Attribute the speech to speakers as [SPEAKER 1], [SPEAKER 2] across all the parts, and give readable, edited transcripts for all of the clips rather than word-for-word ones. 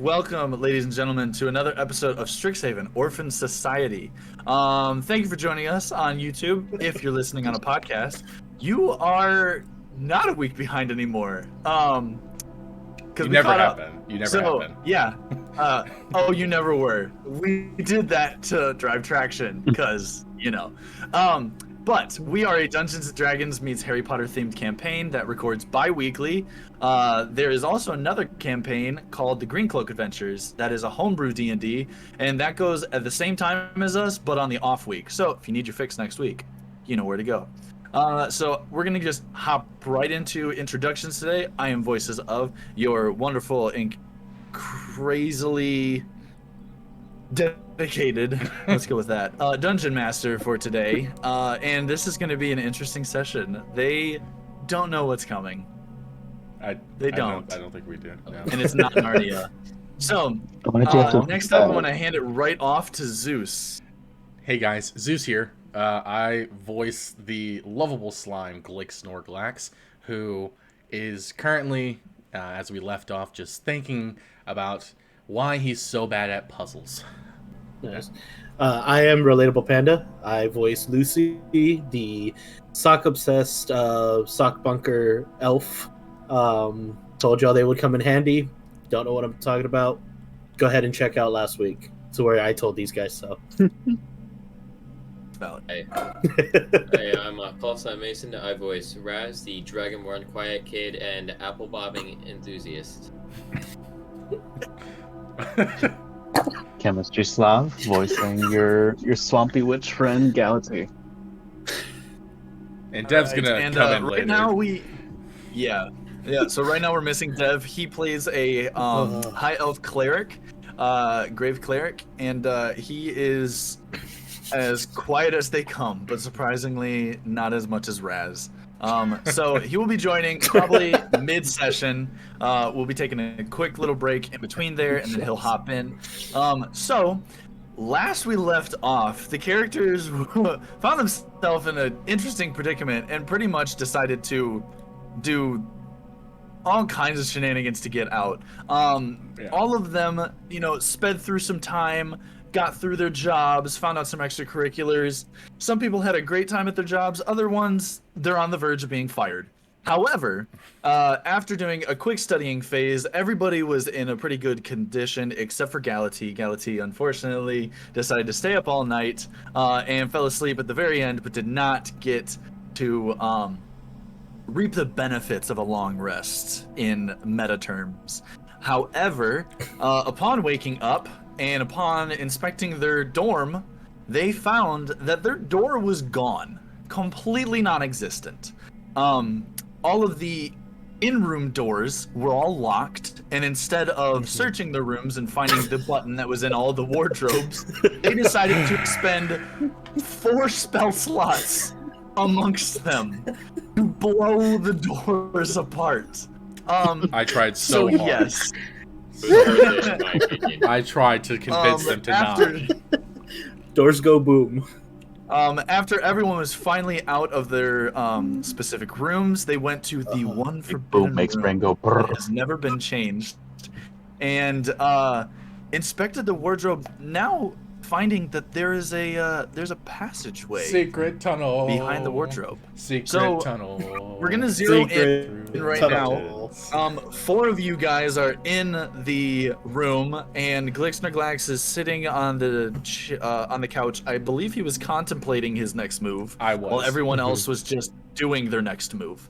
[SPEAKER 1] Welcome, ladies and gentlemen, to another episode of Strixhaven, Orphan Society. Thank you for joining us on YouTube. If you're listening on a podcast, you are not a week behind anymore. Because
[SPEAKER 2] you never happen. You never happen.
[SPEAKER 1] Yeah. You never were. We did that to drive traction, because, But we are a Dungeons & Dragons meets Harry Potter themed campaign that records bi-weekly. There is also another campaign called the Green Cloak Adventures that is a homebrew D&D, and that goes at the same time as us, but on the off week. So if you need your fix next week, you know where to go. So we're going to just hop right into introductions today. I am voices of your wonderful and crazily dedicated, let's go with that, dungeon master for today, and this is going to be an interesting session. They don't know what's coming. They don't.
[SPEAKER 2] I don't think we do. No.
[SPEAKER 1] And it's not Narnia. So next up, I'm going to hand it right off to Zeus.
[SPEAKER 2] Hey guys, Zeus here. I voice the lovable slime Glix, who is currently, as we left off, just thinking about why he's so bad at puzzles.
[SPEAKER 3] Yes. I am Relatable Panda. I voice Lucy, the sock-obsessed sock bunker elf. Told y'all they would come in handy. Don't know what I'm talking about. Go ahead and check out last week. To where I told these guys so.
[SPEAKER 4] Hey, I'm Paul-Simon Mason. I voice Raz, the Dragonborn quiet kid and apple bobbing enthusiast.
[SPEAKER 5] Chemistry Slav, voicing your swampy witch friend Galaxy.
[SPEAKER 2] And Dev's gonna come in
[SPEAKER 1] right
[SPEAKER 2] later.
[SPEAKER 1] Now so right now we're missing Dev. He plays a high elf cleric, grave cleric, and he is as quiet as they come, but surprisingly not as much as Raz. So he will be joining probably mid-session. We'll be taking a quick little break in between there, and then he'll hop in. So last we left off, the characters found themselves in an interesting predicament and pretty much decided to do all kinds of shenanigans to get out. All of them, sped through some time, got through their jobs, found out some extracurriculars. Some people had a great time at their jobs. Other ones, they're on the verge of being fired. However, after doing a quick studying phase, everybody was in a pretty good condition except for Galati. Galati, unfortunately, decided to stay up all night and fell asleep at the very end, but did not get to reap the benefits of a long rest in meta terms. However, upon waking up, and upon inspecting their dorm, they found that their door was gone, completely non-existent. All of the in-room doors were all locked, and instead of searching the rooms and finding the button that was in all the wardrobes, they decided to expend 4 spell slots amongst them to blow the doors apart.
[SPEAKER 2] I tried so hard.
[SPEAKER 1] Yes.
[SPEAKER 2] I tried to convince them to not.
[SPEAKER 3] Doors go boom.
[SPEAKER 1] After everyone was finally out of their specific rooms, they went to the one forbidden
[SPEAKER 5] Boom makes
[SPEAKER 1] room
[SPEAKER 5] brain go
[SPEAKER 1] that
[SPEAKER 5] brrr.
[SPEAKER 1] has never been changed, and inspected the wardrobe. Now finding that there's a passageway
[SPEAKER 2] Secret tunnel
[SPEAKER 1] behind the wardrobe.
[SPEAKER 2] Secret tunnel.
[SPEAKER 1] We're gonna zero in right
[SPEAKER 3] tunnel.
[SPEAKER 1] now. 4 of you guys are in the room, and Glixnerglax is sitting on the couch. I believe he was contemplating his next move.
[SPEAKER 2] I was.
[SPEAKER 1] While everyone else was just doing their next move.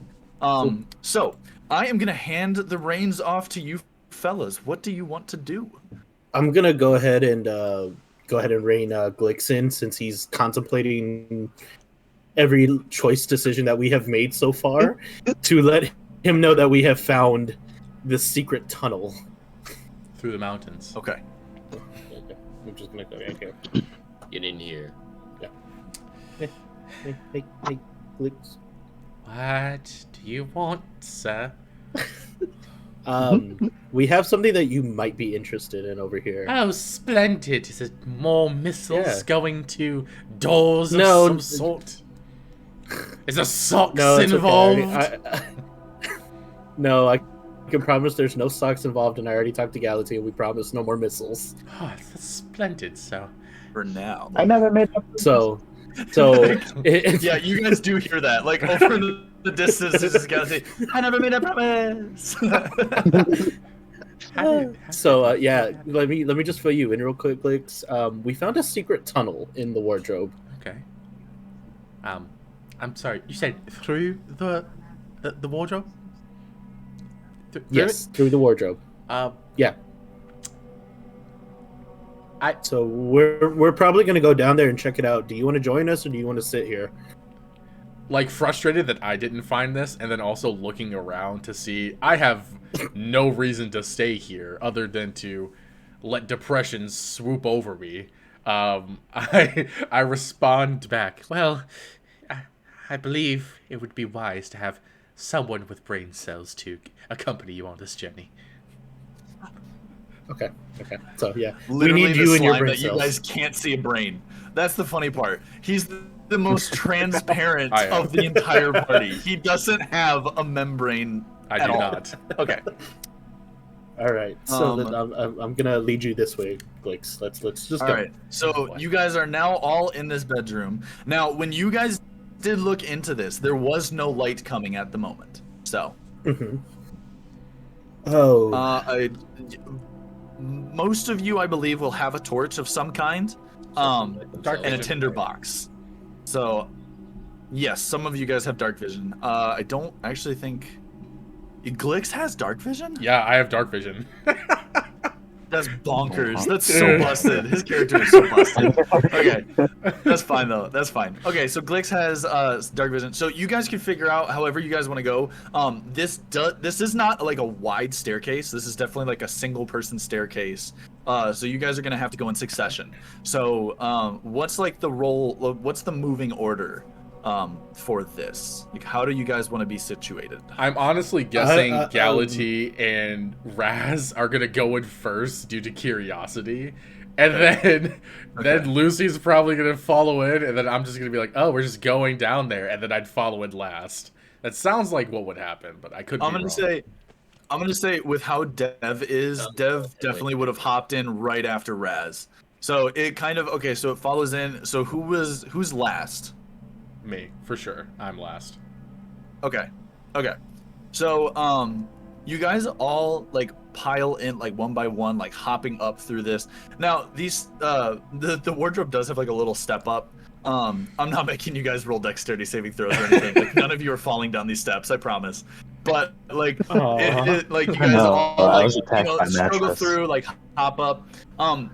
[SPEAKER 1] So I am gonna hand the reins off to you fellas. What do you want to do?
[SPEAKER 3] I'm gonna go ahead and rein Glix in, since he's contemplating every choice decision that we have made so far, to let him know that we have found the secret tunnel
[SPEAKER 2] Through the mountains.
[SPEAKER 1] Okay.
[SPEAKER 3] I'm just gonna go in here.
[SPEAKER 4] Get in here.
[SPEAKER 3] Hey, Glix.
[SPEAKER 2] What do you want, sir?
[SPEAKER 3] We have something that you might be interested in over here.
[SPEAKER 2] Oh, splendid. Is it more missiles
[SPEAKER 3] Yeah.
[SPEAKER 2] going to doors of
[SPEAKER 3] No.
[SPEAKER 2] some sort? Is a socks
[SPEAKER 3] No, it's
[SPEAKER 2] involved?
[SPEAKER 3] okay. No, I can promise there's no socks involved, and I already talked to Galaxy, and we promise no more missiles.
[SPEAKER 2] Oh, that's splendid. So,
[SPEAKER 1] For now.
[SPEAKER 5] I never made up.
[SPEAKER 3] So
[SPEAKER 1] Yeah, you guys do hear that. Like over the distance, it's just gotta say, "I never made a promise."
[SPEAKER 3] So yeah, let me just fill you in real quick, Glix. We found a secret tunnel in the wardrobe.
[SPEAKER 2] okay. I'm sorry. You said through the wardrobe? Through
[SPEAKER 3] Yes, through the wardrobe.
[SPEAKER 2] it?
[SPEAKER 3] Yeah. So we're probably gonna go down there and check it out. Do you want to join us, or do you want to sit here?
[SPEAKER 2] Like frustrated that I didn't find this, and then also looking around to see. I have no reason to stay here other than to let depression swoop over me. I respond back. Well, I believe it would be wise to have someone with brain cells to accompany you on this journey.
[SPEAKER 3] Okay. So yeah,
[SPEAKER 1] Literally
[SPEAKER 3] we need
[SPEAKER 1] the
[SPEAKER 3] you and your
[SPEAKER 1] slime
[SPEAKER 3] brain
[SPEAKER 1] that you
[SPEAKER 3] cells.
[SPEAKER 1] guys can't see a brain. That's the funny part. He's the most transparent
[SPEAKER 2] I am.
[SPEAKER 1] of the entire party. He doesn't have a membrane
[SPEAKER 2] I
[SPEAKER 1] at
[SPEAKER 2] do
[SPEAKER 1] all.
[SPEAKER 2] not.
[SPEAKER 1] Okay.
[SPEAKER 3] All right. So
[SPEAKER 1] Um,
[SPEAKER 3] then I'm gonna lead you this way, Glix. Let's just
[SPEAKER 1] All
[SPEAKER 3] go.
[SPEAKER 1] right. So you guys are now all in this bedroom. Now, when you guys did look into this, there was no light coming at the moment. So,
[SPEAKER 3] Mm-hmm. Oh.
[SPEAKER 1] most of you, I believe, will have a torch of some kind, and a tinder box. So, yes, some of you guys have dark vision. I don't actually think Glix has dark vision.
[SPEAKER 2] Yeah, I have dark vision.
[SPEAKER 1] That's bonkers. That's so busted. His character is so busted. Okay, that's fine though. That's fine. Okay, so Glix has dark vision. So you guys can figure out however you guys want to go. This is not like a wide staircase. This is definitely like a single person staircase. So you guys are gonna have to go in succession. So what's like the role? What's the moving order for this? Like, how do you guys want to be situated?
[SPEAKER 2] I'm honestly guessing Galati and Raz are gonna go in first due to curiosity, and then Lucy's probably gonna follow in, and then I'm just gonna be like, oh, we're just going down there, and then I'd follow in last. That sounds like what would happen, but I could.
[SPEAKER 1] I'm gonna say with how Dev is, Dev definitely would have hopped in right after Raz. So it kind of so it follows in. So who's last?
[SPEAKER 2] Me, for sure. I'm last.
[SPEAKER 1] Okay. So you guys all like pile in like one by one, like hopping up through this. Now these the wardrobe does have like a little step up. I'm not making you guys roll dexterity saving throws or anything. Like none of you are falling down these steps, I promise. But like like you guys all like struggle through, like hop up.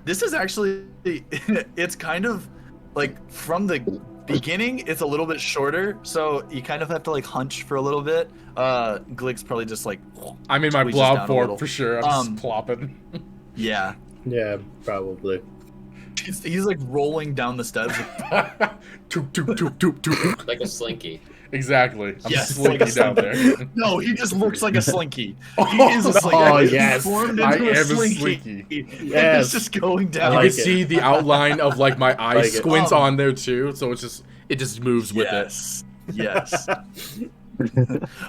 [SPEAKER 1] This is actually it's kind of like from the beginning it's a little bit shorter, so you kind of have to like hunch for a little bit. Glick's probably just like
[SPEAKER 2] I'm in my
[SPEAKER 1] squeezes
[SPEAKER 2] blob
[SPEAKER 1] down a
[SPEAKER 2] form
[SPEAKER 1] little.
[SPEAKER 2] for sure. I'm just plopping.
[SPEAKER 1] Yeah,
[SPEAKER 3] probably.
[SPEAKER 1] he's like rolling down the steps.
[SPEAKER 2] Toop, toop, toop, toop, toop.
[SPEAKER 4] Like a slinky.
[SPEAKER 2] Exactly. I'm
[SPEAKER 1] Yes,
[SPEAKER 2] slinky
[SPEAKER 1] like a
[SPEAKER 2] down there.
[SPEAKER 1] No, he just looks like a slinky. He is a slinky.
[SPEAKER 3] Oh,
[SPEAKER 1] He's
[SPEAKER 3] yes.
[SPEAKER 1] formed
[SPEAKER 2] I
[SPEAKER 1] into
[SPEAKER 2] am
[SPEAKER 1] a
[SPEAKER 2] a
[SPEAKER 1] slinky.
[SPEAKER 2] slinky.
[SPEAKER 3] Yes.
[SPEAKER 1] He's just going down.
[SPEAKER 2] You
[SPEAKER 3] like
[SPEAKER 2] can
[SPEAKER 3] it.
[SPEAKER 2] see the outline of like my eye
[SPEAKER 3] Like it.
[SPEAKER 2] squints on there too, so it just moves with it.
[SPEAKER 1] Yes.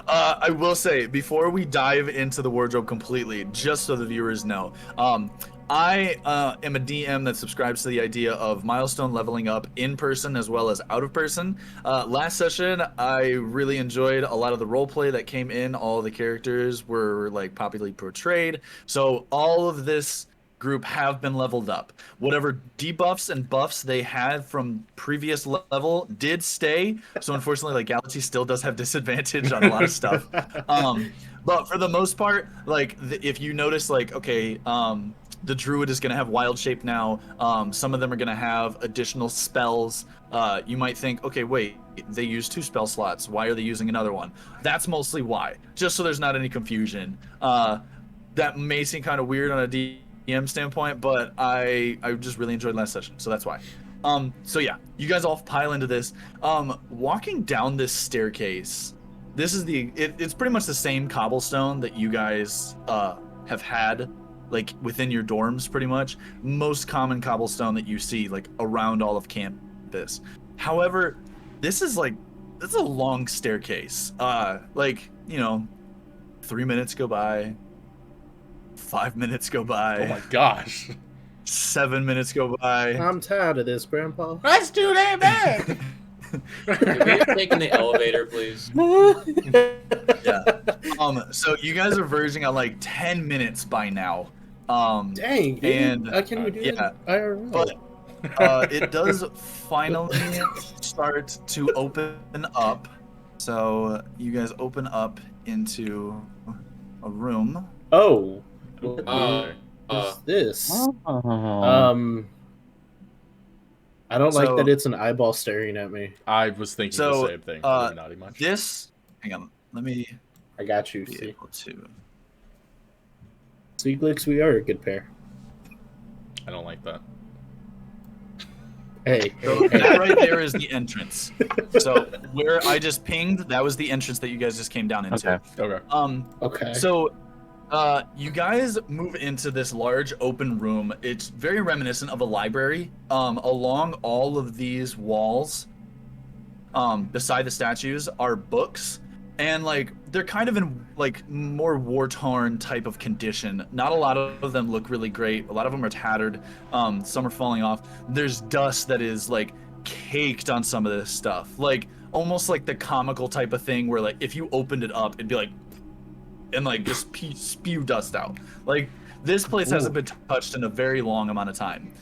[SPEAKER 1] I will say, before we dive into the wardrobe completely, just so the viewers know, I am a DM that subscribes to the idea of milestone leveling up in person as well as out of person. Last session, I really enjoyed a lot of the roleplay that came in. All the characters were like popularly portrayed. So all of this group have been leveled up. Whatever debuffs and buffs they had from previous level did stay. So unfortunately, like Galaxy still does have disadvantage on a lot of stuff. But for the most part, like if you notice, like the druid is going to have wild shape now. Some of them are going to have additional spells. You might think, okay, wait, they use 2 spell slots. Why are they using another one? That's mostly why. Just so there's not any confusion. That may seem kind of weird on a DM standpoint, but I just really enjoyed last session, so that's why. So yeah, you guys all pile into this. Walking down this staircase, this is it's pretty much the same cobblestone that you guys have had like within your dorms, pretty much. Most common cobblestone that you see like around all of campus. However, this is a long staircase. Like, 3 minutes go by. 5 minutes go by.
[SPEAKER 2] Oh my gosh.
[SPEAKER 1] 7 minutes go by.
[SPEAKER 3] I'm tired of this, Grandpa.
[SPEAKER 2] That's too damn bad.
[SPEAKER 4] Can we have taken the elevator, please?
[SPEAKER 1] Yeah. So you guys are verging on like 10 minutes by now.
[SPEAKER 3] Dang, dude.
[SPEAKER 1] And
[SPEAKER 3] How can we do
[SPEAKER 1] yeah,
[SPEAKER 3] that IRL?
[SPEAKER 1] but it does finally start to open up. So you guys open up into a room.
[SPEAKER 3] Oh.
[SPEAKER 4] Uh,
[SPEAKER 3] What's this?
[SPEAKER 5] Oh.
[SPEAKER 3] I don't like
[SPEAKER 1] So-
[SPEAKER 3] that it's an eyeball staring at me.
[SPEAKER 2] I was thinking
[SPEAKER 1] So,
[SPEAKER 2] the same thing. Illuminati much.
[SPEAKER 1] This, hang on, let me
[SPEAKER 3] I got you,
[SPEAKER 1] be
[SPEAKER 3] see.
[SPEAKER 1] able to.
[SPEAKER 3] Seaglix, we are a good pair.
[SPEAKER 2] I don't like that.
[SPEAKER 3] Hey,
[SPEAKER 1] So
[SPEAKER 3] hey,
[SPEAKER 1] that right there is the entrance. So where I just pinged, that was the entrance that you guys just came down into.
[SPEAKER 5] Okay.
[SPEAKER 2] Okay.
[SPEAKER 3] okay.
[SPEAKER 1] So, you guys move into this large open room. It's very reminiscent of a library. Along all of these walls, beside the statues, are books, and like they're kind of in like more war-torn type of condition. Not a lot of them look really great. A lot of them are tattered. Some are falling off. There's dust that is like caked on some of this stuff, like almost like the comical type of thing where like if you opened it up, it'd be like. And like just spew dust out. Like this place hasn't been touched in a very long amount of time.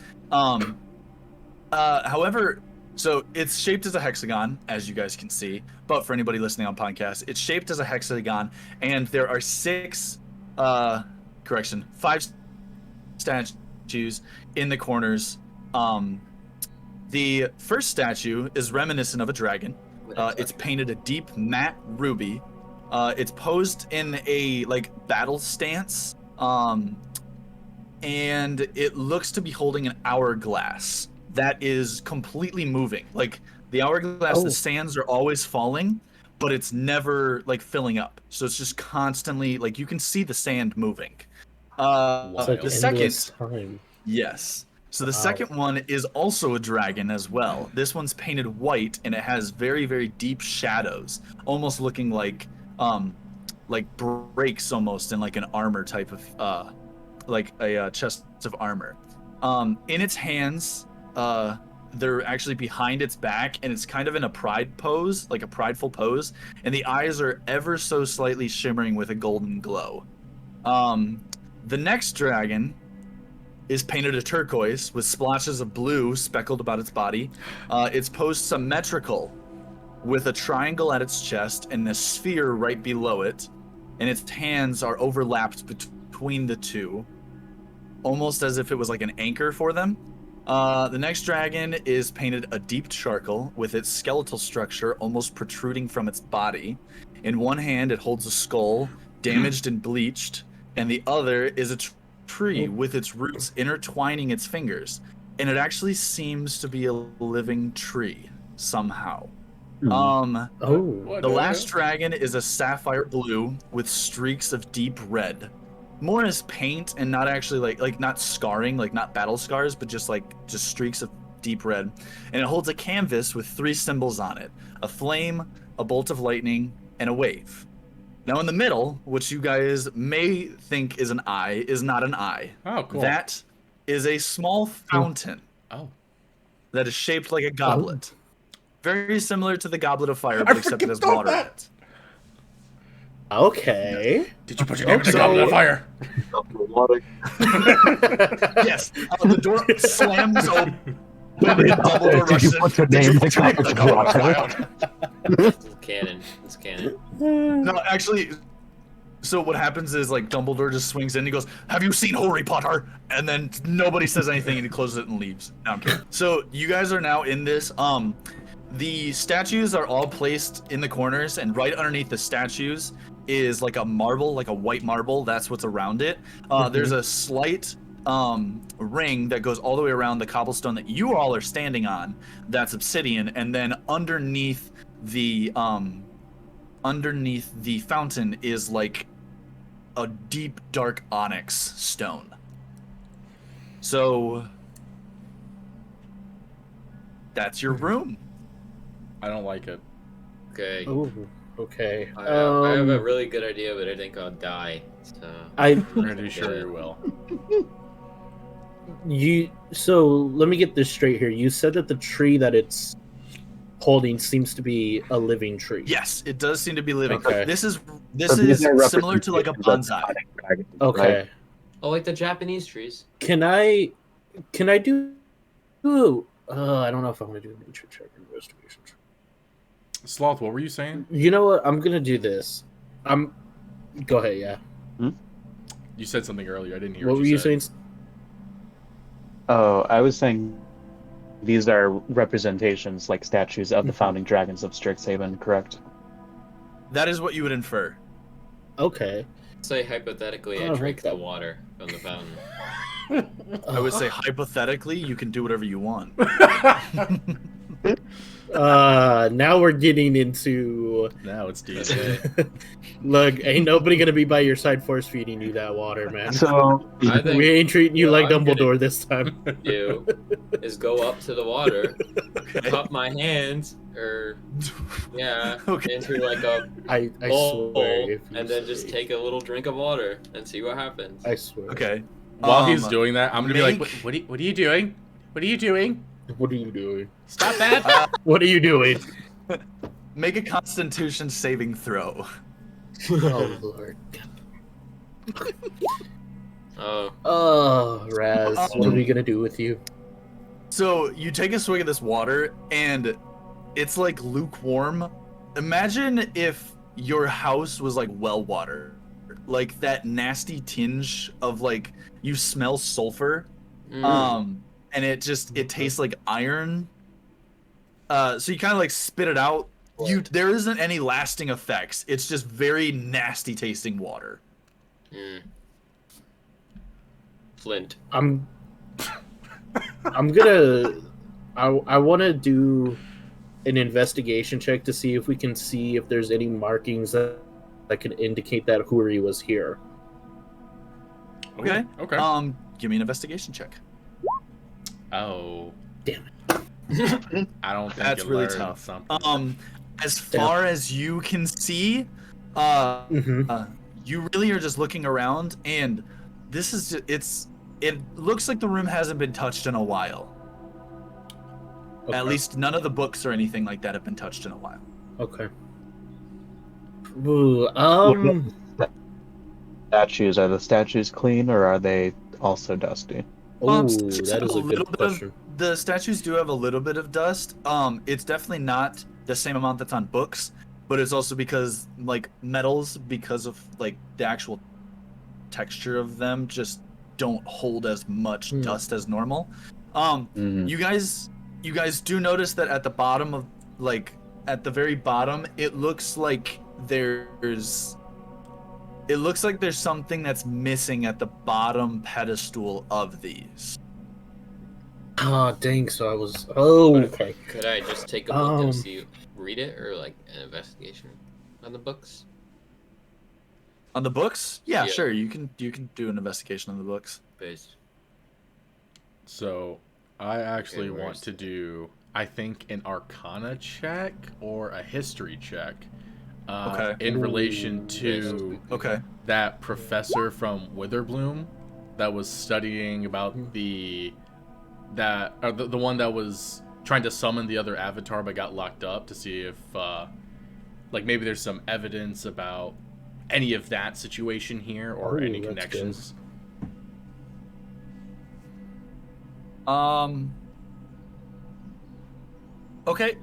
[SPEAKER 1] However, so it's shaped as a hexagon, as you guys can see. But for anybody listening on podcast, it's shaped as a hexagon, and there are five statues in the corners. The first statue is reminiscent of a dragon. It's painted a deep matte ruby. It's posed in a like battle stance, and it looks to be holding an hourglass that is completely moving. Like the hourglass, the sands are always falling, but it's never like filling up. So it's just constantly like you can see the sand moving.
[SPEAKER 3] It's like
[SPEAKER 1] The second,
[SPEAKER 3] endless time.
[SPEAKER 1] yes. So the
[SPEAKER 3] Wow.
[SPEAKER 1] second one is also a dragon as well. This one's painted white and it has very, very deep shadows, almost looking like breaks almost in like an armor type of like a chest of armor. In its hands, they're actually behind its back, and it's kind of in a pride pose, like a prideful pose, and the eyes are ever so slightly shimmering with a golden glow. The next dragon is painted a turquoise with splotches of blue speckled about its body. It's posed symmetrical with a triangle at its chest and a sphere right below it, and its hands are overlapped between the two, almost as if it was like an anchor for them. The next dragon is painted a deep charcoal with its skeletal structure almost protruding from its body. In one hand, it holds a skull, damaged and bleached, and the other is a tree with its roots intertwining its fingers, and it actually seems to be a living tree somehow.
[SPEAKER 3] Oh,
[SPEAKER 1] The last dragon is a sapphire blue with streaks of deep red. More as paint and not actually like not scarring, like not battle scars, but just streaks of deep red. And it holds a canvas with 3 symbols on it: a flame, a bolt of lightning, and a wave. Now in the middle, which you guys may think is an eye, is not an eye.
[SPEAKER 2] Oh, cool.
[SPEAKER 1] That is a small fountain
[SPEAKER 2] Oh.
[SPEAKER 1] that is shaped like a goblet. Very similar to the Goblet of Fire, but except it has water in it.
[SPEAKER 3] okay.
[SPEAKER 2] Did you put your name in the
[SPEAKER 1] so-
[SPEAKER 2] goblet of fire?
[SPEAKER 1] Yes, the door slams open. Dumbledore
[SPEAKER 5] Did you
[SPEAKER 1] rushes
[SPEAKER 5] put
[SPEAKER 1] in.
[SPEAKER 5] your name in the
[SPEAKER 1] Did you put
[SPEAKER 5] goblet of water?
[SPEAKER 4] It's canon. It's canon.
[SPEAKER 1] No, actually, so what happens is like Dumbledore just swings in and he goes, "Have you seen Harry Potter?" And then nobody says anything and he closes it and leaves. No, I'm kidding. So you guys are now in this. The statues are all placed in the corners, and right underneath the statues is like a marble, like a white marble. That's what's around it. There's a slight ring that goes all the way around the cobblestone that you all are standing on. That's obsidian, and then underneath the fountain is like a deep dark onyx stone. So that's your room.
[SPEAKER 2] I don't like it.
[SPEAKER 4] Okay.
[SPEAKER 3] Ooh. Okay.
[SPEAKER 4] I have a really good idea, but I think I'll die. So
[SPEAKER 3] I'm
[SPEAKER 2] Pretty sure you will.
[SPEAKER 3] So let me get this straight here. You said that the tree that it's holding seems to be a living tree.
[SPEAKER 1] Yes, it does seem to be living.
[SPEAKER 3] Okay.
[SPEAKER 1] This is
[SPEAKER 5] So these are
[SPEAKER 1] similar to like a
[SPEAKER 5] representations of
[SPEAKER 1] bonsai.
[SPEAKER 5] fighting dragons,
[SPEAKER 3] Okay.
[SPEAKER 5] right?
[SPEAKER 4] oh, like the Japanese trees.
[SPEAKER 3] Can I do? I don't know if I want to do a nature check or investigation check.
[SPEAKER 2] Sloth, what were you saying?
[SPEAKER 3] You know what? I'm gonna do this. Go ahead. Yeah.
[SPEAKER 2] You said something earlier. I didn't hear
[SPEAKER 3] What
[SPEAKER 2] what
[SPEAKER 3] were you
[SPEAKER 2] said.
[SPEAKER 3] saying?
[SPEAKER 5] Oh, I was saying these are representations, like statues of the founding dragons of Strixhaven, correct?
[SPEAKER 1] That is what you would infer.
[SPEAKER 3] Okay.
[SPEAKER 4] Say hypothetically, I
[SPEAKER 3] Oh,
[SPEAKER 4] drink
[SPEAKER 3] okay.
[SPEAKER 4] the water from the fountain.
[SPEAKER 1] I would say hypothetically, you can do whatever you want.
[SPEAKER 3] Now we're getting into.
[SPEAKER 2] Now it's deep.
[SPEAKER 3] Look, ain't nobody gonna be by your side force feeding you that water, man.
[SPEAKER 5] So,
[SPEAKER 4] I think
[SPEAKER 3] We ain't treating you
[SPEAKER 4] what
[SPEAKER 3] like
[SPEAKER 4] I'm gonna
[SPEAKER 3] Dumbledore this time.
[SPEAKER 4] do is go up to the water,
[SPEAKER 1] Okay.
[SPEAKER 4] cup my hands, or
[SPEAKER 1] Okay.
[SPEAKER 4] into like a
[SPEAKER 3] I
[SPEAKER 4] bowl,
[SPEAKER 3] swear. If you
[SPEAKER 4] and then just
[SPEAKER 3] say-
[SPEAKER 4] take a little drink of water and see what happens.
[SPEAKER 3] I swear.
[SPEAKER 1] Okay.
[SPEAKER 2] While he's
[SPEAKER 1] Um,
[SPEAKER 2] doing that, I'm gonna be like,
[SPEAKER 1] make-
[SPEAKER 2] what are you doing? What are you doing?
[SPEAKER 3] What are you doing?
[SPEAKER 2] Stop that!
[SPEAKER 3] What are you doing?
[SPEAKER 1] Make a Constitution saving throw.
[SPEAKER 3] Oh lord.
[SPEAKER 4] Oh,
[SPEAKER 3] Oh, Raz, what are we gonna do with you?
[SPEAKER 1] So you take a swig of this water, and it's like lukewarm. Imagine if your house was like well water, like that nasty tinge of like you smell sulfur, and it tastes like iron. So you kind of like spit it out. There isn't any lasting effects. It's just very nasty tasting water.
[SPEAKER 4] Flint.
[SPEAKER 3] I'm gonna. I want to do an investigation check to see if we can see if there's any markings that could indicate that Huri was here.
[SPEAKER 1] Okay.
[SPEAKER 2] Okay.
[SPEAKER 1] Give me an investigation check.
[SPEAKER 2] Oh.
[SPEAKER 3] Damn
[SPEAKER 2] it. I don't think
[SPEAKER 1] That's
[SPEAKER 2] it
[SPEAKER 1] really
[SPEAKER 2] learned
[SPEAKER 1] tough.
[SPEAKER 2] something.
[SPEAKER 1] As far as you can see, you really are just looking around, and this is it looks like the room hasn't been touched in a while.
[SPEAKER 3] Okay.
[SPEAKER 1] At least none of the books or anything like that have been touched in a while.
[SPEAKER 3] Okay. Ooh,
[SPEAKER 5] statues, are the statues clean or are they also dusty?
[SPEAKER 3] Ooh,
[SPEAKER 1] Statues
[SPEAKER 3] that
[SPEAKER 1] have
[SPEAKER 3] is a
[SPEAKER 1] little
[SPEAKER 3] good
[SPEAKER 1] bit
[SPEAKER 3] question.
[SPEAKER 1] the statues do have a little bit of dust. It's definitely not the same amount that's on books, but it's also because like metals, because of like the actual texture of them, just don't hold as much dust as normal. You guys do notice that at the bottom of at the very bottom, it looks like there's something that's missing at the bottom pedestal of these.
[SPEAKER 3] Oh, dang, so I was... Oh, okay.
[SPEAKER 4] Could I just take a book and read it, or like an investigation on the books?
[SPEAKER 1] On the books? Yeah,
[SPEAKER 4] Yeah.
[SPEAKER 1] sure. You can do an investigation on the books.
[SPEAKER 4] Based.
[SPEAKER 2] So, I actually
[SPEAKER 4] Okay,
[SPEAKER 2] want to do, I think, an Arcana check or a History check.
[SPEAKER 1] Okay.
[SPEAKER 2] In relation to
[SPEAKER 1] Okay.
[SPEAKER 2] that professor from Witherbloom that was studying about the one that was trying to summon the other avatar but got locked up, to see if maybe there's some evidence about any of that situation here or any
[SPEAKER 3] that's
[SPEAKER 2] connections.
[SPEAKER 1] Okay.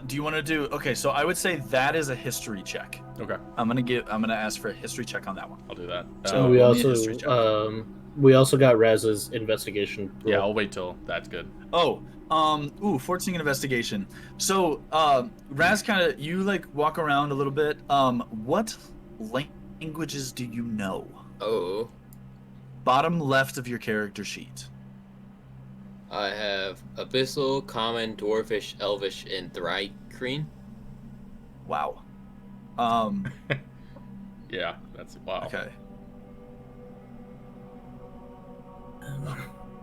[SPEAKER 1] Do you want to do? Okay, so I would say that is a history check.
[SPEAKER 2] Okay,
[SPEAKER 1] I'm gonna ask for a history check on that one.
[SPEAKER 2] I'll do that.
[SPEAKER 1] So
[SPEAKER 3] we
[SPEAKER 1] roll me a history
[SPEAKER 3] also
[SPEAKER 1] check.
[SPEAKER 3] we also got Raz's investigation.
[SPEAKER 2] Yeah,
[SPEAKER 3] roll.
[SPEAKER 2] I'll wait till that's good.
[SPEAKER 1] Oh, 14 investigation. So, Raz, you like walk around a little bit. What languages do you know?
[SPEAKER 4] Oh,
[SPEAKER 1] Bottom left of your character sheet.
[SPEAKER 4] I have Abyssal, Common, Dwarfish, Elvish, and Thri-Kreen.
[SPEAKER 1] Wow.
[SPEAKER 2] Yeah, that's wow.
[SPEAKER 1] Okay.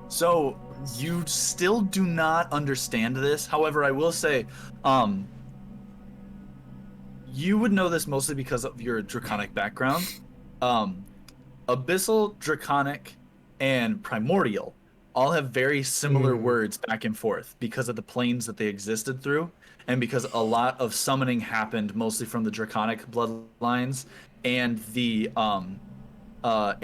[SPEAKER 1] So you still do not understand this. However, I will say, you would know this mostly because of your draconic background. Abyssal, draconic, and primordial all have very similar words back and forth because of the planes that they existed through, and because a lot of summoning happened mostly from the draconic bloodlines and the abyssal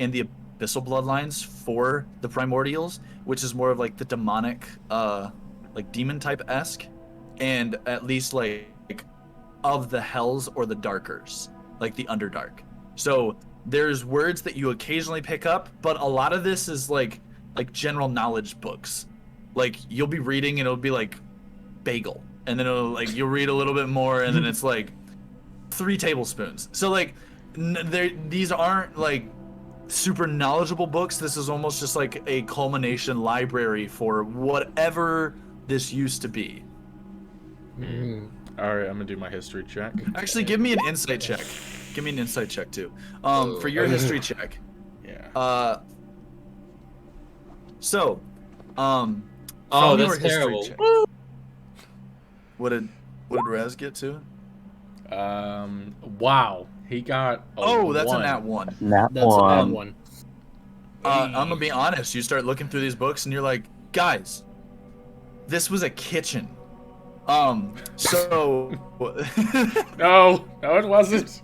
[SPEAKER 1] bloodlines for the primordials, which is more of like the demonic, like demon type esque, and at least like of the hells or the darkers, like the underdark. So there's words that you occasionally pick up, but a lot of this is like general knowledge books. Like you'll be reading and it'll be like bagel, and then it'll like you'll read a little bit more, and then it's like 3 tablespoons. So like these aren't like super knowledgeable books. This is almost just like a culmination library for whatever this used to be.
[SPEAKER 2] All right, I'm gonna do my history check.
[SPEAKER 1] Actually, give me an insight check. Give me an insight check too. For your history check.
[SPEAKER 2] Yeah.
[SPEAKER 1] So, from
[SPEAKER 4] Oh,
[SPEAKER 1] your
[SPEAKER 4] that's
[SPEAKER 1] history
[SPEAKER 4] terrible.
[SPEAKER 1] check, what did Raz get to?
[SPEAKER 2] Wow, he got.
[SPEAKER 1] That's
[SPEAKER 2] one.
[SPEAKER 1] a nat 1.
[SPEAKER 3] That's a bad one.
[SPEAKER 1] I'm gonna be honest. You start looking through these books and you're like, guys, this was a kitchen. So.
[SPEAKER 2] No, it wasn't.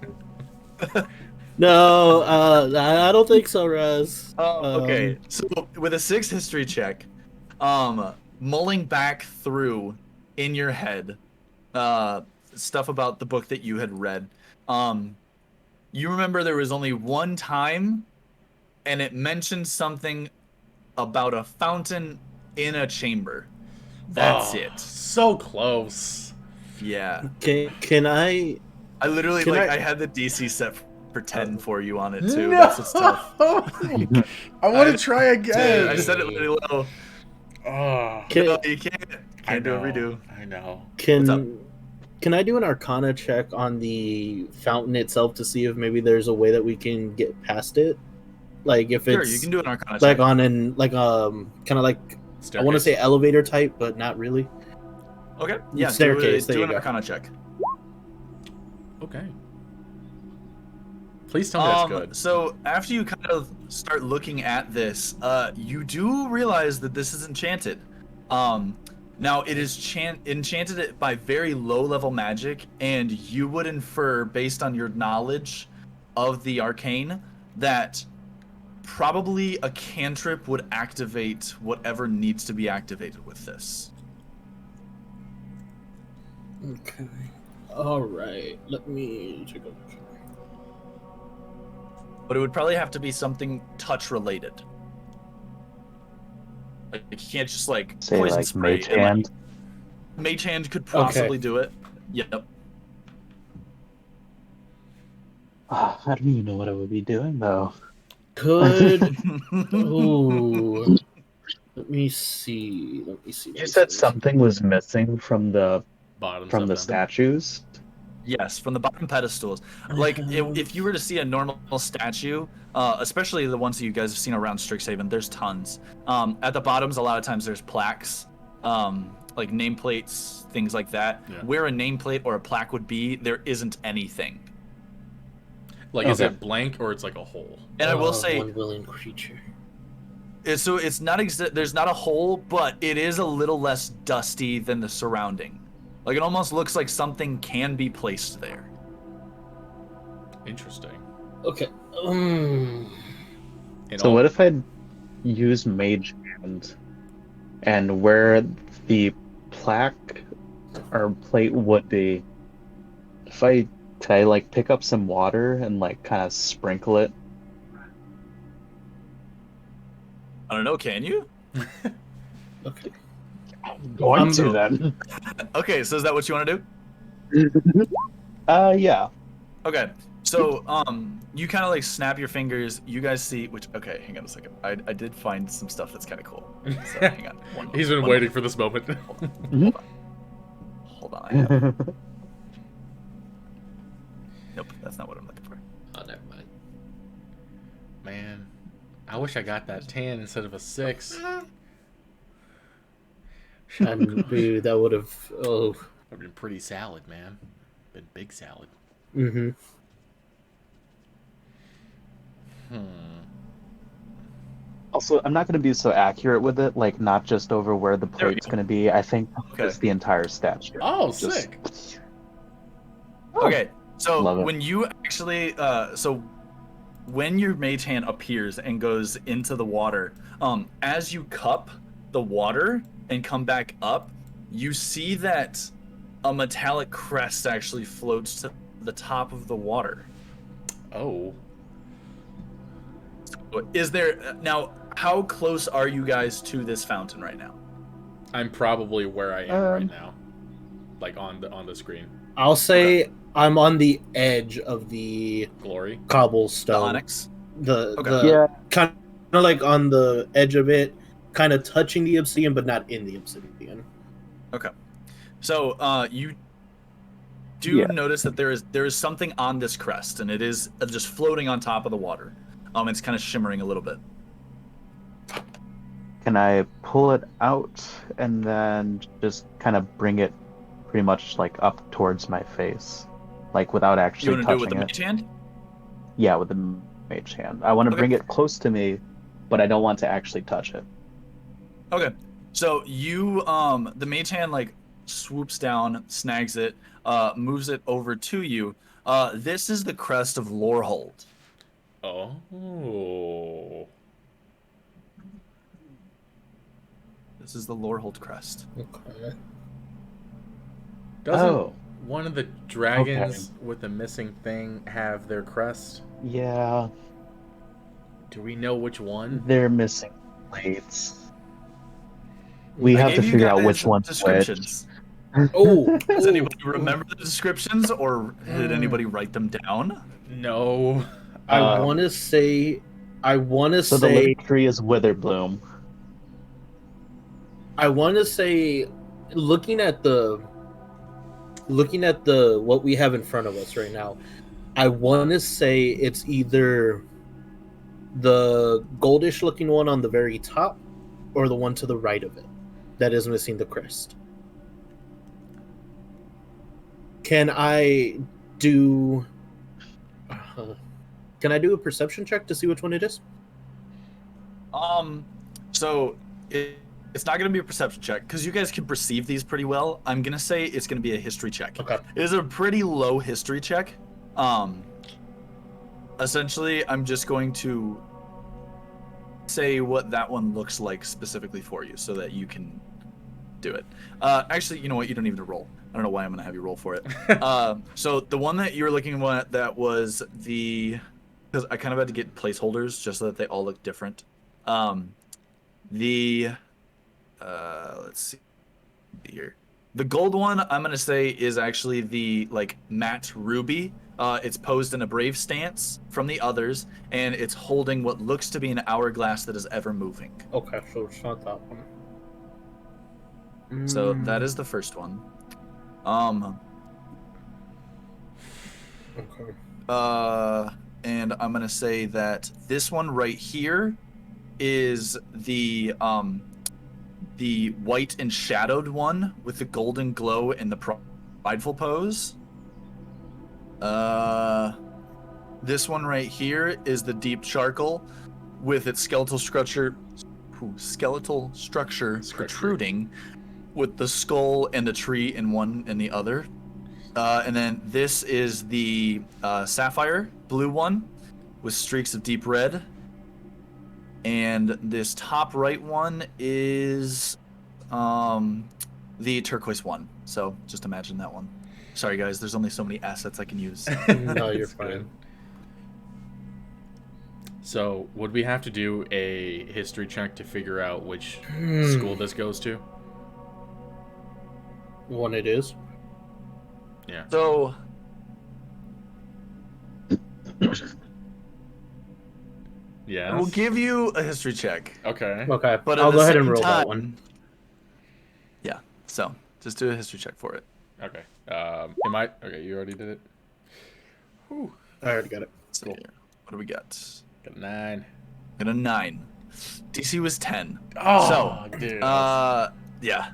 [SPEAKER 3] No, I don't think so, Raz.
[SPEAKER 1] Okay, so with a 6 history check, mulling back through in your head, stuff about the book that you had read, you remember there was only one time, and it mentioned something about a fountain in a chamber. That's it.
[SPEAKER 2] So close.
[SPEAKER 1] Yeah.
[SPEAKER 3] Can I?
[SPEAKER 1] I literally
[SPEAKER 3] Can
[SPEAKER 1] I
[SPEAKER 3] I-
[SPEAKER 1] had the DC set for 10 for you on it too.
[SPEAKER 2] No!
[SPEAKER 1] That's what's tough.
[SPEAKER 2] I want to try again.
[SPEAKER 1] I said it really low.
[SPEAKER 2] Oh,
[SPEAKER 1] No, you can't do a redo.
[SPEAKER 2] I know.
[SPEAKER 3] Can I do an Arcana check on the fountain itself to see if maybe there's a way that we can get past it? Like if
[SPEAKER 1] Sure,
[SPEAKER 3] it's
[SPEAKER 1] you can do an Arcana
[SPEAKER 3] like
[SPEAKER 1] check.
[SPEAKER 3] on an kind of like I want to
[SPEAKER 2] Staircase.
[SPEAKER 3] say elevator type, but not really.
[SPEAKER 1] Okay. Yeah.
[SPEAKER 3] Staircase, there
[SPEAKER 1] Do
[SPEAKER 3] you
[SPEAKER 1] an
[SPEAKER 3] go.
[SPEAKER 1] Arcana check.
[SPEAKER 2] Okay. Please tell me that's good.
[SPEAKER 1] So after you kind of start looking at this, you do realize that this is enchanted. Now it is enchanted by very low level magic, and you would infer based on your knowledge of the arcane that probably a cantrip would activate whatever needs to be activated with this.
[SPEAKER 3] Okay. All right. Let me check out.
[SPEAKER 1] But it would probably have to be something touch related. Like you can't just like
[SPEAKER 5] Say
[SPEAKER 1] poison
[SPEAKER 5] like
[SPEAKER 1] spray
[SPEAKER 5] Mage
[SPEAKER 1] and,
[SPEAKER 5] Hand.
[SPEAKER 1] Mage Hand could possibly do it. Yep.
[SPEAKER 5] I don't even know what I would be doing though.
[SPEAKER 3] Could ooh. Let me see.
[SPEAKER 5] You said something was missing from the
[SPEAKER 2] Bottoms
[SPEAKER 5] from
[SPEAKER 2] of
[SPEAKER 5] the
[SPEAKER 2] them.
[SPEAKER 5] statues.
[SPEAKER 1] Yes, from the bottom pedestals. Like, if you were to see a normal statue, especially the ones that you guys have seen around Strixhaven, there's tons. At the bottoms, a lot of times there's plaques, like nameplates, things like that.
[SPEAKER 2] Yeah.
[SPEAKER 1] Where a nameplate or a plaque would be, there isn't anything.
[SPEAKER 2] Like, is
[SPEAKER 5] Okay.
[SPEAKER 2] it blank or it's like a hole?
[SPEAKER 1] And I will say,
[SPEAKER 3] one willing creature.
[SPEAKER 1] so it's not there's not a hole, but it is a little less dusty than the surrounding. Like, it almost looks like something can be placed there.
[SPEAKER 2] Interesting.
[SPEAKER 3] Okay.
[SPEAKER 2] And
[SPEAKER 5] So
[SPEAKER 2] all-
[SPEAKER 5] what if I'd use Mage Hand, and where the plaque or plate would be, could I like pick up some water and like kind of sprinkle it?
[SPEAKER 1] I don't know, can you?
[SPEAKER 3] Okay.
[SPEAKER 5] Going
[SPEAKER 1] to
[SPEAKER 5] then.
[SPEAKER 1] Okay, so is that what you want to do?
[SPEAKER 5] Yeah.
[SPEAKER 1] Okay, so you kind of like snap your fingers. You guys see okay, hang on a second. I did find some stuff that's kind of cool. So hang on.
[SPEAKER 2] He's been waiting for this moment.
[SPEAKER 1] Hold on. I have- Nope, that's not what I'm looking for.
[SPEAKER 4] Oh, never mind.
[SPEAKER 2] Man, I wish I got that 10 instead of a 6.
[SPEAKER 3] And dude, that would have. Oh,
[SPEAKER 2] I've been pretty salad, man. Been big salad.
[SPEAKER 3] Mm-hmm.
[SPEAKER 5] Also, I'm not going to be so accurate with it, like not just over where the
[SPEAKER 1] There we
[SPEAKER 5] plate's
[SPEAKER 1] go.
[SPEAKER 5] going to be. I think
[SPEAKER 1] Okay.
[SPEAKER 5] it's the entire statue.
[SPEAKER 2] Oh,
[SPEAKER 5] Just
[SPEAKER 2] sick.
[SPEAKER 1] Okay, so
[SPEAKER 5] Love it.
[SPEAKER 1] when you actually, when your mage hand appears and goes into the water, as you cup the water and come back up, you see that a metallic crest actually floats to the top of the water.
[SPEAKER 2] Oh.
[SPEAKER 1] Is there now? How close are you guys to this fountain right now?
[SPEAKER 2] I'm probably where I am right now. Like on the screen.
[SPEAKER 3] I'll say I'm on the edge of the
[SPEAKER 2] Glory.
[SPEAKER 1] The
[SPEAKER 3] cobblestone.
[SPEAKER 1] onyx.
[SPEAKER 3] The kind of like on the edge of it, kind of touching the obsidian, but not in the obsidian.
[SPEAKER 1] Okay. So you do notice that there is something on this crest, and it is just floating on top of the water. It's kind of shimmering a little bit.
[SPEAKER 5] Can I pull it out and then just kind of bring it pretty much like up towards my face, like without
[SPEAKER 1] You
[SPEAKER 5] actually
[SPEAKER 1] want to do it with
[SPEAKER 5] touching
[SPEAKER 1] the
[SPEAKER 5] it?
[SPEAKER 1] mage hand?
[SPEAKER 5] Yeah, with the mage hand. I want to
[SPEAKER 1] Okay.
[SPEAKER 5] bring it close to me, but I don't want to actually touch it.
[SPEAKER 1] Okay. So you, the mage hand like swoops down, snags it, moves it over to you. This is the crest of Lorehold.
[SPEAKER 2] Oh.
[SPEAKER 1] This is the Lorehold crest.
[SPEAKER 3] Okay.
[SPEAKER 2] Doesn't one of the dragons with the missing thing have their crest?
[SPEAKER 5] Yeah,
[SPEAKER 2] Do we know which one?
[SPEAKER 5] they're missing plates. We
[SPEAKER 1] I
[SPEAKER 5] have to
[SPEAKER 1] gave you
[SPEAKER 5] figure out
[SPEAKER 1] guys
[SPEAKER 5] which one's which.
[SPEAKER 1] descriptions.
[SPEAKER 3] Oh,
[SPEAKER 1] Does anybody remember the descriptions, or did anybody write them down?
[SPEAKER 2] No.
[SPEAKER 3] I want to say.
[SPEAKER 5] So the lake tree is Witherbloom.
[SPEAKER 3] I want to say, looking at the what we have in front of us right now, I want to say it's either the goldish looking one on the very top or the one to the right of it that is missing the crest. Can I do a perception check to see which one it is?
[SPEAKER 1] So it's not going to be a perception check because you guys can perceive these pretty well. I'm going to say it's going to be a history check.
[SPEAKER 3] Okay.
[SPEAKER 1] It is a pretty low history check. Essentially, I'm just going to say what that one looks like specifically for you so that you can do it. Actually, you know what? You don't even have to roll. I don't know why I'm going to have you roll for it. So the one that you were looking at, that was the... Because I kind of had to get placeholders just so that they all look different. Let's see here. The gold one, I'm going to say, is actually the, like, matte ruby. It's posed in a brave stance from the others, and it's holding what looks to be an hourglass that is ever moving.
[SPEAKER 3] Okay, so it's not that one.
[SPEAKER 1] So that is the first one.
[SPEAKER 3] Okay.
[SPEAKER 1] And I'm gonna say that this one right here is the white and shadowed one with the golden glow and the prideful pose. This one right here is the deep charcoal with its skeletal structure protruding, with the skull and the tree in one and the other. And then this is the sapphire blue one with streaks of deep red. And this top right one is the turquoise one. So just imagine that one. Sorry guys, there's only so many assets I can use.
[SPEAKER 3] No, you're
[SPEAKER 2] It's
[SPEAKER 3] fine.
[SPEAKER 2] good. So, would we have to do a history check to figure out which school this goes to?
[SPEAKER 3] One it is.
[SPEAKER 2] Yeah.
[SPEAKER 1] So
[SPEAKER 2] Yes.
[SPEAKER 1] we'll give you a history check.
[SPEAKER 2] Okay.
[SPEAKER 3] Okay,
[SPEAKER 1] But
[SPEAKER 3] I'll
[SPEAKER 1] at the
[SPEAKER 3] go ahead and
[SPEAKER 1] same
[SPEAKER 3] roll that
[SPEAKER 1] time-
[SPEAKER 3] one.
[SPEAKER 1] Yeah. So just do a history check for it.
[SPEAKER 2] Okay. Okay, you already did it. Whew.
[SPEAKER 3] I already got it.
[SPEAKER 1] So here, what do we got?
[SPEAKER 2] Got a 9.
[SPEAKER 1] Got a 9. DC was 10.
[SPEAKER 2] Oh, dude.
[SPEAKER 1] Yeah.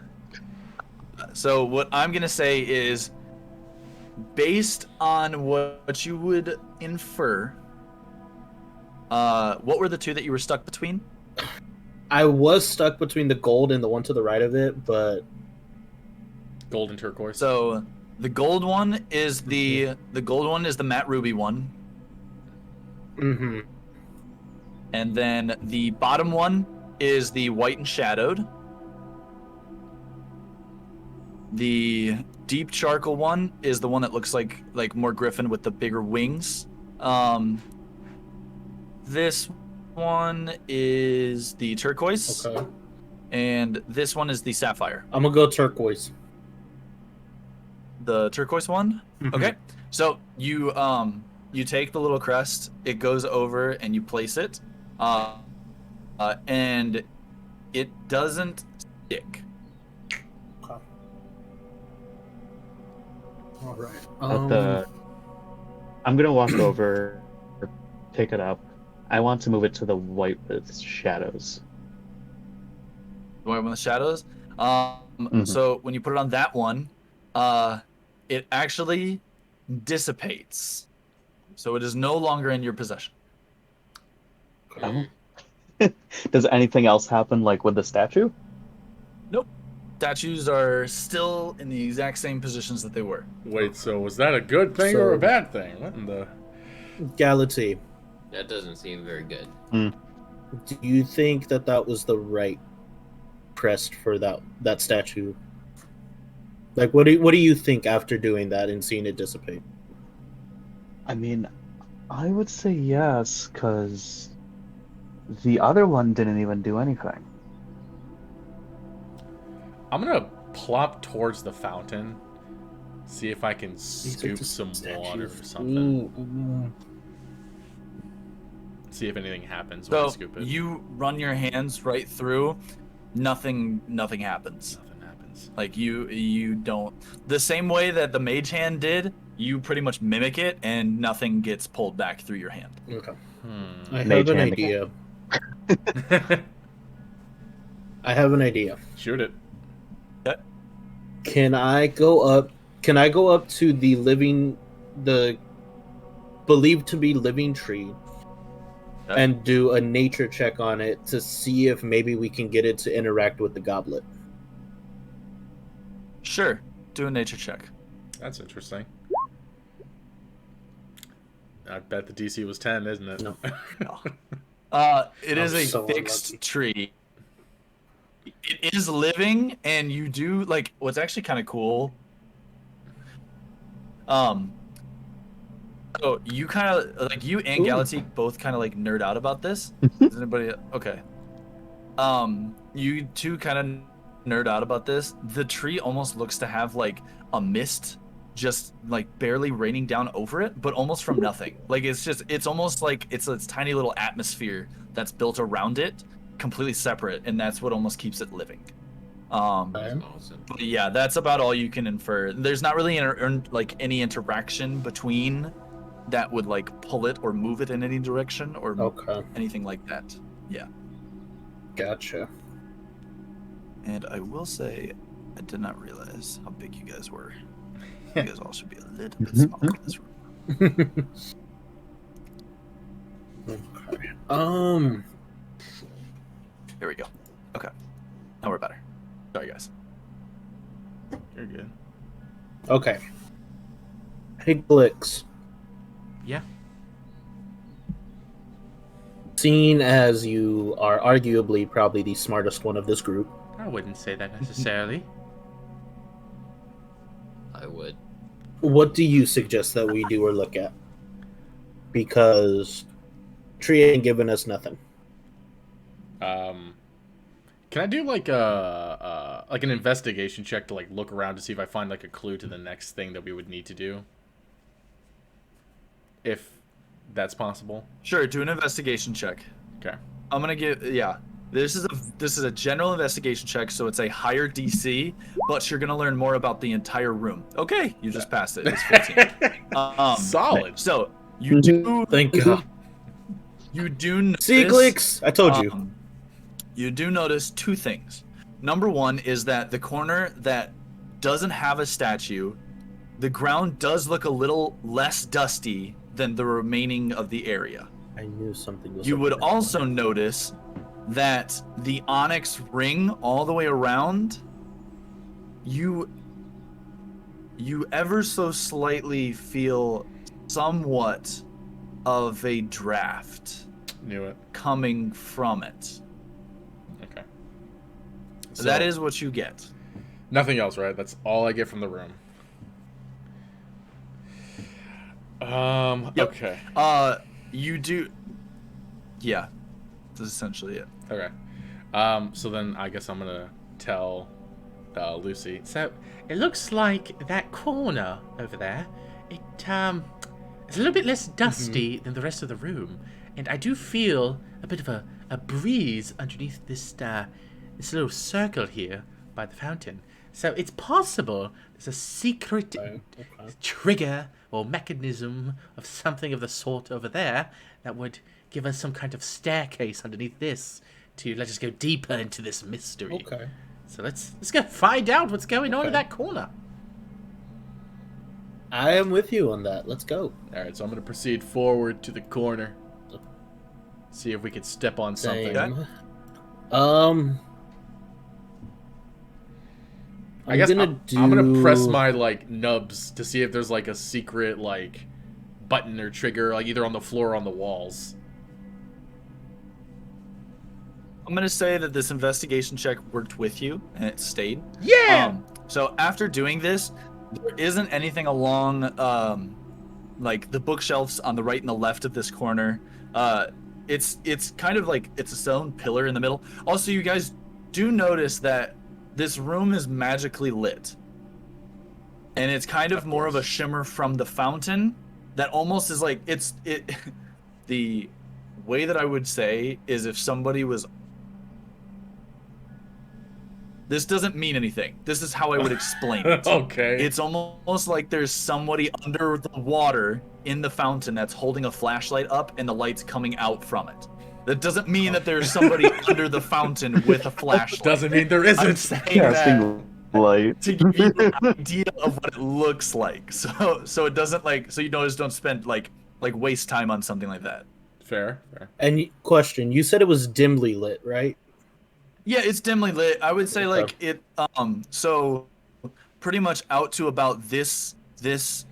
[SPEAKER 1] So what I'm gonna say is based on what you would infer, what were the two that you were stuck between?
[SPEAKER 3] I was stuck between the gold and the one to the right of it, but
[SPEAKER 2] Gold and turquoise.
[SPEAKER 1] So the gold one is the matte ruby one,
[SPEAKER 3] mm-hmm.
[SPEAKER 1] and then the bottom one is the white and shadowed. The deep charcoal one is the one that looks like more griffin with the bigger wings. This one is the turquoise,
[SPEAKER 3] Okay.
[SPEAKER 1] and this one is the sapphire.
[SPEAKER 3] I'm gonna go turquoise.
[SPEAKER 1] The turquoise one.
[SPEAKER 3] Mhm.
[SPEAKER 1] Okay, so you take the little crest, it goes over, and you place it, and it doesn't stick.
[SPEAKER 3] All right.
[SPEAKER 5] I'm gonna walk over, pick it up. I want to move it to the white with shadows.
[SPEAKER 1] The one with the shadows.
[SPEAKER 5] Mhm.
[SPEAKER 1] So when you put it on that one, it actually dissipates. So it is no longer in your possession.
[SPEAKER 5] Oh. Does anything else happen, like with the statue?
[SPEAKER 1] Nope. Statues are still in the exact same positions that they were.
[SPEAKER 2] Wait, so was that a good thing or a bad thing? What in the...
[SPEAKER 3] Galaxy,
[SPEAKER 4] That doesn't seem very good.
[SPEAKER 3] do you think that was the right crest for that statue? Like, what do you think after doing that and seeing it dissipate?
[SPEAKER 5] I mean, I would say yes, because the other one didn't even do anything.
[SPEAKER 2] I'm gonna plop towards the fountain, see if I can
[SPEAKER 3] These are
[SPEAKER 2] scoop
[SPEAKER 3] just
[SPEAKER 2] some water or
[SPEAKER 3] statues.
[SPEAKER 2] something.
[SPEAKER 3] Ooh.
[SPEAKER 2] See if anything happens when I
[SPEAKER 1] So
[SPEAKER 2] scoop it.
[SPEAKER 1] you run your hands right through, nothing happens.
[SPEAKER 2] Nothing happens.
[SPEAKER 1] Like you don't. The same way that the mage hand did, you pretty much mimic it, and nothing gets pulled back through your hand.
[SPEAKER 3] Okay.
[SPEAKER 2] Hmm.
[SPEAKER 3] I have
[SPEAKER 5] Mage
[SPEAKER 3] an
[SPEAKER 5] hand
[SPEAKER 3] idea. I have an idea.
[SPEAKER 2] Shoot it.
[SPEAKER 3] Can I go up to the believed to be living tree
[SPEAKER 1] Yep.
[SPEAKER 3] and do a nature check on it to see if maybe we can get it to interact with the goblet?
[SPEAKER 1] Sure, do a nature check.
[SPEAKER 2] That's interesting. I bet the DC was 10, isn't it?
[SPEAKER 3] No.
[SPEAKER 1] It is
[SPEAKER 3] I'm
[SPEAKER 1] a
[SPEAKER 3] so
[SPEAKER 1] fixed
[SPEAKER 3] unlucky.
[SPEAKER 1] tree. It is living, and you do like what's actually kind of cool. So you kind of like you and
[SPEAKER 3] Ooh.
[SPEAKER 1] Galaxy both kind of like nerd out about this. Does anybody? Okay. You two kind of nerd out about this. The tree almost looks to have like a mist just like barely raining down over it, but almost from nothing. Like it's almost like it's this tiny little atmosphere that's built around it, completely separate, and that's what almost keeps it living.
[SPEAKER 3] Okay.
[SPEAKER 4] Awesome.
[SPEAKER 1] But yeah, that's about all you can infer. There's not really like any interaction between that would like pull it or move it in any direction or
[SPEAKER 3] Okay.
[SPEAKER 1] anything like that. Yeah.
[SPEAKER 3] Gotcha.
[SPEAKER 1] And I will say, I did not realize how big you guys were. You guys all should be a little bit smaller in this room.
[SPEAKER 3] Okay.
[SPEAKER 1] Here we go. Okay. Now we're better. Sorry, guys.
[SPEAKER 2] You're good.
[SPEAKER 3] Okay. Hey, Glix.
[SPEAKER 2] Yeah.
[SPEAKER 3] Seeing as you are arguably probably the smartest one of this group,
[SPEAKER 2] I wouldn't say that necessarily.
[SPEAKER 4] I would.
[SPEAKER 3] what do you suggest that we do or look at? Because Tree ain't giving us nothing.
[SPEAKER 2] Can I do like an investigation check to like look around to see if I find like a clue to the next thing that we would need to do? If that's possible.
[SPEAKER 1] Sure, do an investigation check.
[SPEAKER 2] Okay.
[SPEAKER 1] I'm gonna give This is a general investigation check, so it's a higher DC, but you're gonna learn more about the entire room. Okay, you just passed it. It's 15.
[SPEAKER 2] Solid.
[SPEAKER 1] So you do
[SPEAKER 3] Thank God.
[SPEAKER 1] you do notice,
[SPEAKER 3] See, Glix? I told you.
[SPEAKER 1] You do notice two things. Number one is that the corner that doesn't have a statue, the ground does look a little less dusty than the remaining of the area.
[SPEAKER 3] I knew something was.
[SPEAKER 1] You would
[SPEAKER 3] up there.
[SPEAKER 1] also notice that the onyx ring all the way around, you ever so slightly feel somewhat of a draft
[SPEAKER 2] Knew it.
[SPEAKER 1] coming from it.
[SPEAKER 2] Okay.
[SPEAKER 1] So that is what you get.
[SPEAKER 2] Nothing else, right? That's all I get from the room.
[SPEAKER 1] Yep.
[SPEAKER 2] Okay.
[SPEAKER 1] You do. Yeah, that's essentially it.
[SPEAKER 2] Okay. So then I guess I'm gonna tell Lucy.
[SPEAKER 6] So it looks like that corner over there, it's a little bit less dusty than the rest of the room, and I do feel a bit of a breeze underneath this little circle here by the fountain. So it's possible there's a secret trigger or mechanism of something of the sort over there that would give us some kind of staircase underneath this to let us go deeper into this mystery.
[SPEAKER 3] Okay.
[SPEAKER 6] So let's go find out what's going on in that corner.
[SPEAKER 3] I am with you on that. Let's go.
[SPEAKER 2] All right. So I'm gonna proceed forward to the corner. See if we could step on something.
[SPEAKER 3] Same.
[SPEAKER 2] I guess I'm gonna press my like nubs to see if there's like a secret like button or trigger, like either on the floor or on the walls.
[SPEAKER 1] I'm gonna say that this investigation check worked with you and it stayed.
[SPEAKER 6] Yeah.
[SPEAKER 1] So after doing this, there isn't anything along like the bookshelves on the right and the left of this corner. It's kind of like it's its own pillar in the middle. Also, you guys do notice that this room is magically lit, and it's kind of more of a shimmer from the fountain that almost is like it. The way that I would say is if somebody was. This doesn't mean anything. This is how I would explain it.
[SPEAKER 2] Okay.
[SPEAKER 1] It's almost like there's somebody under the water in the fountain that's holding a flashlight up and the light's coming out from it. That doesn't mean that there's somebody under the fountain with a flashlight.
[SPEAKER 2] Doesn't mean there
[SPEAKER 1] I'm
[SPEAKER 2] isn't.
[SPEAKER 1] saying that
[SPEAKER 5] Casting light.
[SPEAKER 1] to give you an idea of what it looks like. So it doesn't like so you just don't spend like waste time on something like that.
[SPEAKER 2] Fair.
[SPEAKER 3] And question, you said it was dimly lit, right?
[SPEAKER 1] Yeah, it's dimly lit. I would say
[SPEAKER 3] Okay.
[SPEAKER 1] like it so pretty much out to about this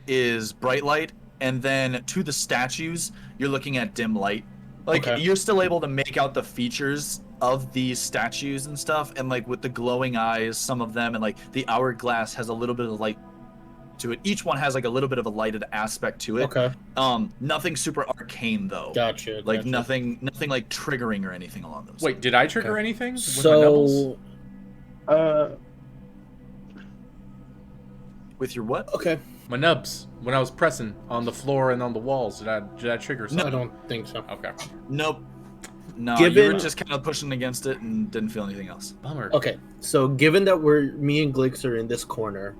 [SPEAKER 1] is bright light, and then to the statues you're looking at dim light. Like
[SPEAKER 3] Okay.
[SPEAKER 1] you're still able to make out the features of these statues and stuff, and like with the glowing eyes, some of them, and like the hourglass has a little bit of light to it. Each one has like a little bit of a lighted aspect to it.
[SPEAKER 3] Okay.
[SPEAKER 1] Nothing super arcane though.
[SPEAKER 3] Gotcha.
[SPEAKER 1] Like
[SPEAKER 3] gotcha.
[SPEAKER 1] nothing like triggering or anything along those.
[SPEAKER 2] Wait, did I trigger
[SPEAKER 3] Okay.
[SPEAKER 2] anything? With my nubbles?
[SPEAKER 3] So
[SPEAKER 1] With your what?
[SPEAKER 3] okay.
[SPEAKER 2] My nubs. When I was pressing on the floor and on the walls, did I trigger
[SPEAKER 3] I
[SPEAKER 2] something?
[SPEAKER 3] don't think so.
[SPEAKER 2] Okay.
[SPEAKER 1] Nope. No, you
[SPEAKER 3] Given-
[SPEAKER 1] were just kind of pushing against it and didn't feel anything else.
[SPEAKER 2] Bummer.
[SPEAKER 3] Okay, so given that me and Glix are in this corner,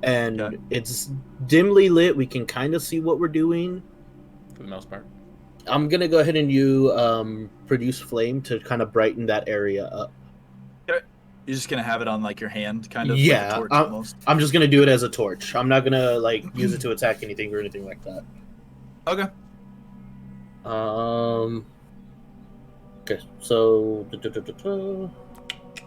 [SPEAKER 3] and
[SPEAKER 1] Okay.
[SPEAKER 3] it's dimly lit, we can kind of see what we're doing.
[SPEAKER 2] For the most part.
[SPEAKER 3] I'm gonna go ahead and you produce flame to kind of brighten that area up.
[SPEAKER 1] You're just gonna have it on like your hand, kind of.
[SPEAKER 3] Yeah,
[SPEAKER 1] like a torch
[SPEAKER 3] I'm-
[SPEAKER 1] almost.
[SPEAKER 3] I'm just gonna do it as a torch. I'm not gonna like use it to attack anything or anything like that.
[SPEAKER 1] Okay.
[SPEAKER 3] Okay, so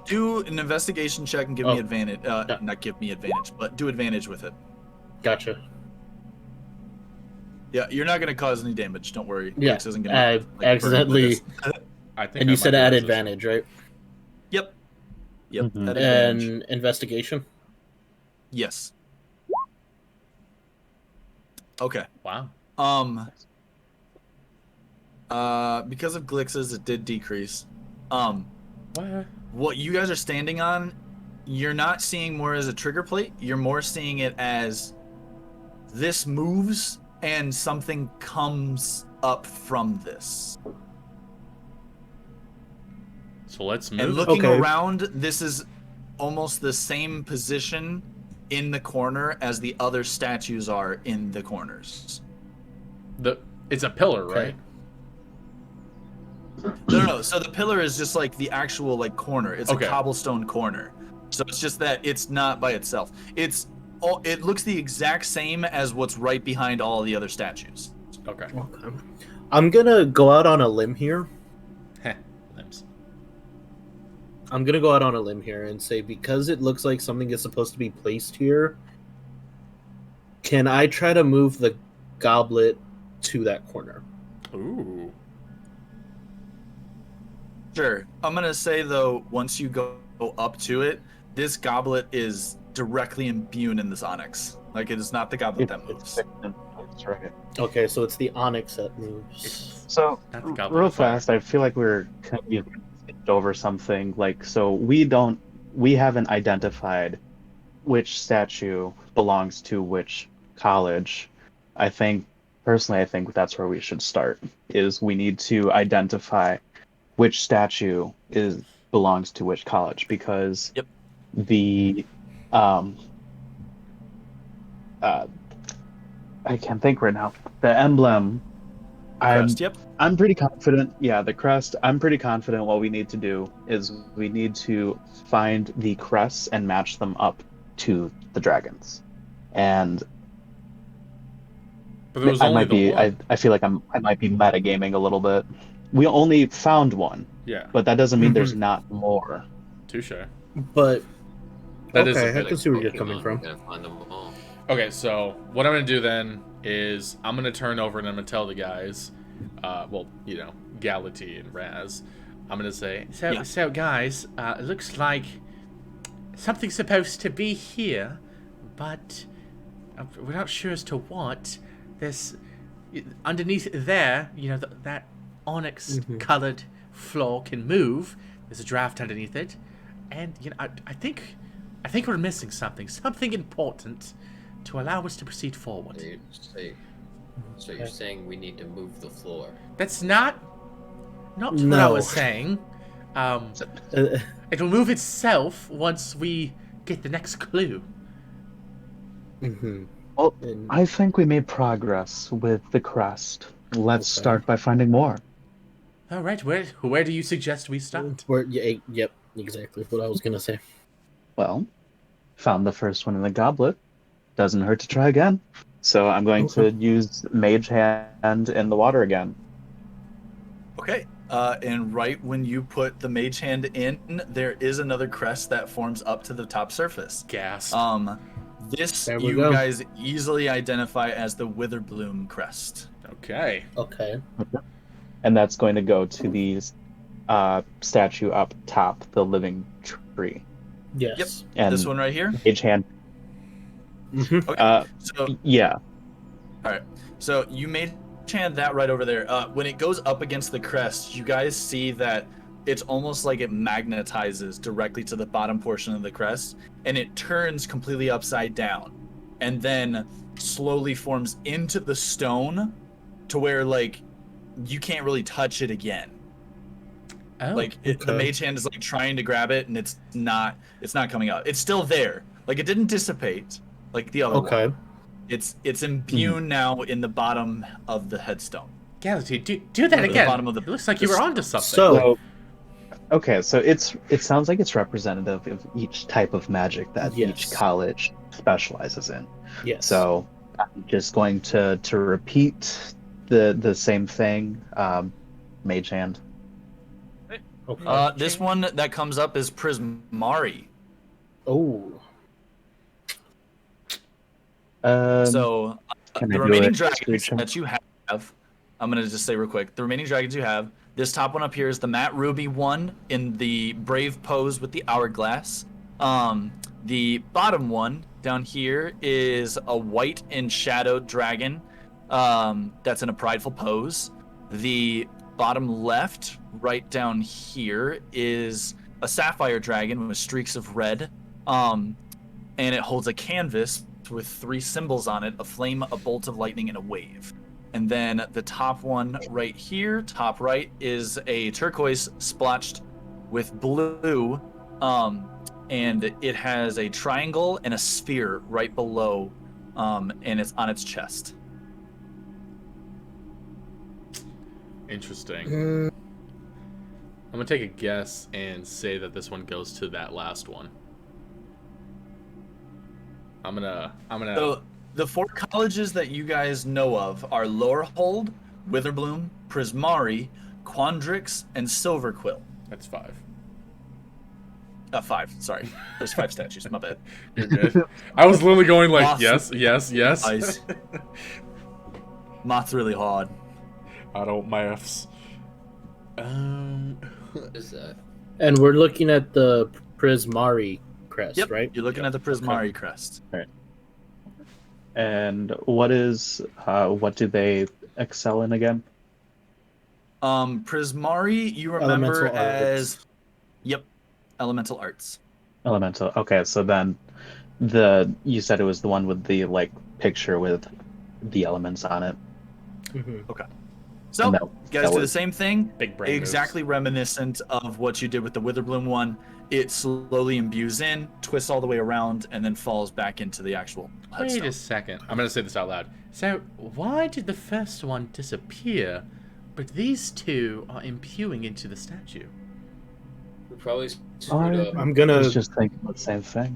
[SPEAKER 1] Do an investigation check and give
[SPEAKER 3] Oh.
[SPEAKER 1] me advantage.
[SPEAKER 3] Yeah.
[SPEAKER 1] Not give me advantage, but do advantage with it.
[SPEAKER 3] gotcha.
[SPEAKER 1] Yeah, you're not gonna cause any damage. Don't worry.
[SPEAKER 3] Yeah,
[SPEAKER 1] Lex isn't gonna,
[SPEAKER 3] I
[SPEAKER 1] like, burn
[SPEAKER 3] accidentally.
[SPEAKER 1] with this.
[SPEAKER 2] I think
[SPEAKER 3] And
[SPEAKER 2] I
[SPEAKER 3] you
[SPEAKER 2] might
[SPEAKER 3] said
[SPEAKER 2] be
[SPEAKER 3] add
[SPEAKER 2] in position.
[SPEAKER 3] advantage, right?
[SPEAKER 1] Yep. Yep.
[SPEAKER 5] Mhm.
[SPEAKER 1] At advantage.
[SPEAKER 3] And investigation.
[SPEAKER 1] Yes. Okay.
[SPEAKER 2] Wow.
[SPEAKER 1] Because of Glix's, it did decrease.
[SPEAKER 2] What?
[SPEAKER 1] What you guys are standing on, you're not seeing more as a trigger plate. You're more seeing it as this moves and something comes up from this.
[SPEAKER 2] So let's move.
[SPEAKER 1] And looking
[SPEAKER 3] Okay.
[SPEAKER 1] around, this is almost the same position in the corner as the other statues are in the corners.
[SPEAKER 2] It's a pillar,
[SPEAKER 3] Okay.
[SPEAKER 2] right?
[SPEAKER 1] No. So the pillar is just like the actual like corner. It's
[SPEAKER 2] Okay.
[SPEAKER 1] a cobblestone corner. So it's just that it's not by itself. It's it looks the exact same as what's right behind all the other statues.
[SPEAKER 2] Okay.
[SPEAKER 3] Okay. I'm gonna go out on a limb here.
[SPEAKER 2] Heh. Limbs.
[SPEAKER 3] I'm gonna go out on a limb here and say, because it looks like something is supposed to be placed here, can I try to move the goblet to that corner?
[SPEAKER 2] Ooh.
[SPEAKER 1] Sure. I'm gonna say though, once you go up to it, this goblet is directly imbued in this onyx. Like it is not the goblet that moves.
[SPEAKER 5] That's right.
[SPEAKER 3] Okay, so it's the onyx that moves.
[SPEAKER 5] So,
[SPEAKER 2] Not the goblet
[SPEAKER 5] real
[SPEAKER 2] of fire.
[SPEAKER 5] fast, I feel like we're kind of skipped over something. Like, so we haven't identified which statue belongs to which college. Personally, I think that's where we should start. Is we need to identify which statue belongs to which college, because
[SPEAKER 1] Yep.
[SPEAKER 5] the I can't think right now. The emblem.
[SPEAKER 1] Crest, yep.
[SPEAKER 5] I'm pretty confident. Yeah, the crest. I'm pretty confident. What we need to do is we need to find the crests and match them up to the dragons. And
[SPEAKER 2] But there was
[SPEAKER 5] I
[SPEAKER 2] only
[SPEAKER 5] might be.
[SPEAKER 2] the one.
[SPEAKER 5] I feel like I might be metagaming a little bit. We only found one,
[SPEAKER 2] Yeah.
[SPEAKER 5] but that doesn't mean there's not more.
[SPEAKER 2] Touche.
[SPEAKER 3] But
[SPEAKER 2] That is a
[SPEAKER 3] okay, I
[SPEAKER 2] bit
[SPEAKER 3] can see where you're
[SPEAKER 4] Pokemon,
[SPEAKER 3] coming from.
[SPEAKER 4] we're gonna find them all.
[SPEAKER 2] Okay, so what I'm gonna do then is I'm gonna turn over and I'm gonna tell the guys, Gality and Raz, I'm gonna say,
[SPEAKER 6] So guys, it looks like something's supposed to be here, but we're not sure as to what. There's underneath there, that onyx-colored floor can move. There's a draft underneath it, and I think we're missing something important to allow us to proceed forward.
[SPEAKER 4] So you're saying we need to move the floor?
[SPEAKER 6] That's not what I
[SPEAKER 3] No.
[SPEAKER 6] was saying. It'll move itself once we get the next clue.
[SPEAKER 3] Mm-hmm.
[SPEAKER 5] Well,
[SPEAKER 3] And-
[SPEAKER 5] I think we made progress with the crest. Let's
[SPEAKER 3] Okay.
[SPEAKER 5] start by finding more.
[SPEAKER 6] All right, where do you suggest we start?
[SPEAKER 3] Yep, exactly what I was gonna say.
[SPEAKER 5] Well, found the first one in the goblet. Doesn't hurt to try again. So I'm going
[SPEAKER 3] Okay.
[SPEAKER 5] to use Mage Hand in the water again.
[SPEAKER 1] Okay. And right when you put the mage hand in, there is another crest that forms up to the top surface.
[SPEAKER 2] Gas.
[SPEAKER 1] This
[SPEAKER 3] There we
[SPEAKER 1] you
[SPEAKER 3] go.
[SPEAKER 1] guys easily identify as the Witherbloom crest.
[SPEAKER 2] Okay.
[SPEAKER 3] Okay.
[SPEAKER 5] And that's going to go to the statue up top, the living tree.
[SPEAKER 3] Yes.
[SPEAKER 5] And
[SPEAKER 1] This one right here.
[SPEAKER 5] Mage Hand.
[SPEAKER 3] Mm-hmm.
[SPEAKER 1] Okay. So
[SPEAKER 5] Yeah.
[SPEAKER 1] all right. So you made hand that right over there. When it goes up against the crest, you guys see that it's almost like it magnetizes directly to the bottom portion of the crest, and it turns completely upside down, and then slowly forms into the stone, to where like you can't really touch it again.
[SPEAKER 6] Oh,
[SPEAKER 1] The
[SPEAKER 3] okay.
[SPEAKER 1] mage hand is like trying to grab it, and it's not coming out. It's still there. Like it didn't dissipate like the other
[SPEAKER 3] Okay.
[SPEAKER 1] one. It's imbued now in the bottom of the headstone.
[SPEAKER 6] Galaxy, do that
[SPEAKER 1] The
[SPEAKER 6] again.
[SPEAKER 1] bottom of the-
[SPEAKER 6] It looks like you were onto something.
[SPEAKER 3] So-
[SPEAKER 5] Okay, so it sounds like it's representative of each type of magic that
[SPEAKER 3] Yes.
[SPEAKER 5] each college specializes in.
[SPEAKER 3] Yes.
[SPEAKER 5] So I'm just going to repeat the same thing. Mage Hand.
[SPEAKER 3] Okay.
[SPEAKER 1] This one that comes up is Prismari.
[SPEAKER 3] Oh.
[SPEAKER 1] So
[SPEAKER 5] can
[SPEAKER 1] the
[SPEAKER 5] I do
[SPEAKER 1] remaining
[SPEAKER 5] a
[SPEAKER 1] dragons
[SPEAKER 5] history check?
[SPEAKER 1] that you have, I'm gonna just say real quick. The remaining dragons you have, this top one up here is the Matte Ruby one in the brave pose with the hourglass. The bottom one down here is a white and shadowed dragon. That's in a prideful pose. The bottom left, right down here, is a sapphire dragon with streaks of red. And it holds a canvas with 3 symbols on it: a flame, a bolt of lightning, and a wave. And then the top one right here, top right, is a turquoise splotched with blue, and it has a triangle and a sphere right below, and it's on its chest.
[SPEAKER 2] Interesting.
[SPEAKER 3] Mm,
[SPEAKER 2] I'm gonna take a guess and say that this one goes to that last one.
[SPEAKER 1] So the 4 colleges that you guys know of are Lowerhold, Witherbloom, Prismari, Quandrix, and Silverquill.
[SPEAKER 2] That's 5.
[SPEAKER 1] 5. Sorry, there's 5 statues. My bad.
[SPEAKER 2] You're good. I was literally going like,
[SPEAKER 1] Moth's
[SPEAKER 2] yes.
[SPEAKER 1] Eyes. Moth's really hard.
[SPEAKER 2] I don't maths.
[SPEAKER 4] What is that?
[SPEAKER 3] And we're looking at the Prismari crest,
[SPEAKER 1] Yep,
[SPEAKER 3] right?
[SPEAKER 1] you're looking at the Prismari crest.
[SPEAKER 5] And what do they excel in again?
[SPEAKER 1] Prismari, you remember
[SPEAKER 3] Elemental
[SPEAKER 1] as
[SPEAKER 3] arts.
[SPEAKER 1] Yep, elemental arts.
[SPEAKER 5] Elemental. Okay, so then you said it was the one with the like picture with the elements on it.
[SPEAKER 3] Mm-hmm.
[SPEAKER 1] So,
[SPEAKER 5] And
[SPEAKER 1] you guys do the same thing.
[SPEAKER 2] Big brain
[SPEAKER 1] Exactly reminiscent of what you did with the Witherbloom one. It slowly imbues in, twists all the way around, and then falls back into the actual
[SPEAKER 6] Wait
[SPEAKER 1] headstone.
[SPEAKER 6] a second.
[SPEAKER 2] I'm gonna say this out loud.
[SPEAKER 6] So, why did the first one disappear, but these 2 are imbuing into the statue?
[SPEAKER 4] We probably screwed up.
[SPEAKER 3] I'm
[SPEAKER 5] I
[SPEAKER 3] gonna.
[SPEAKER 5] was just thinking the same thing.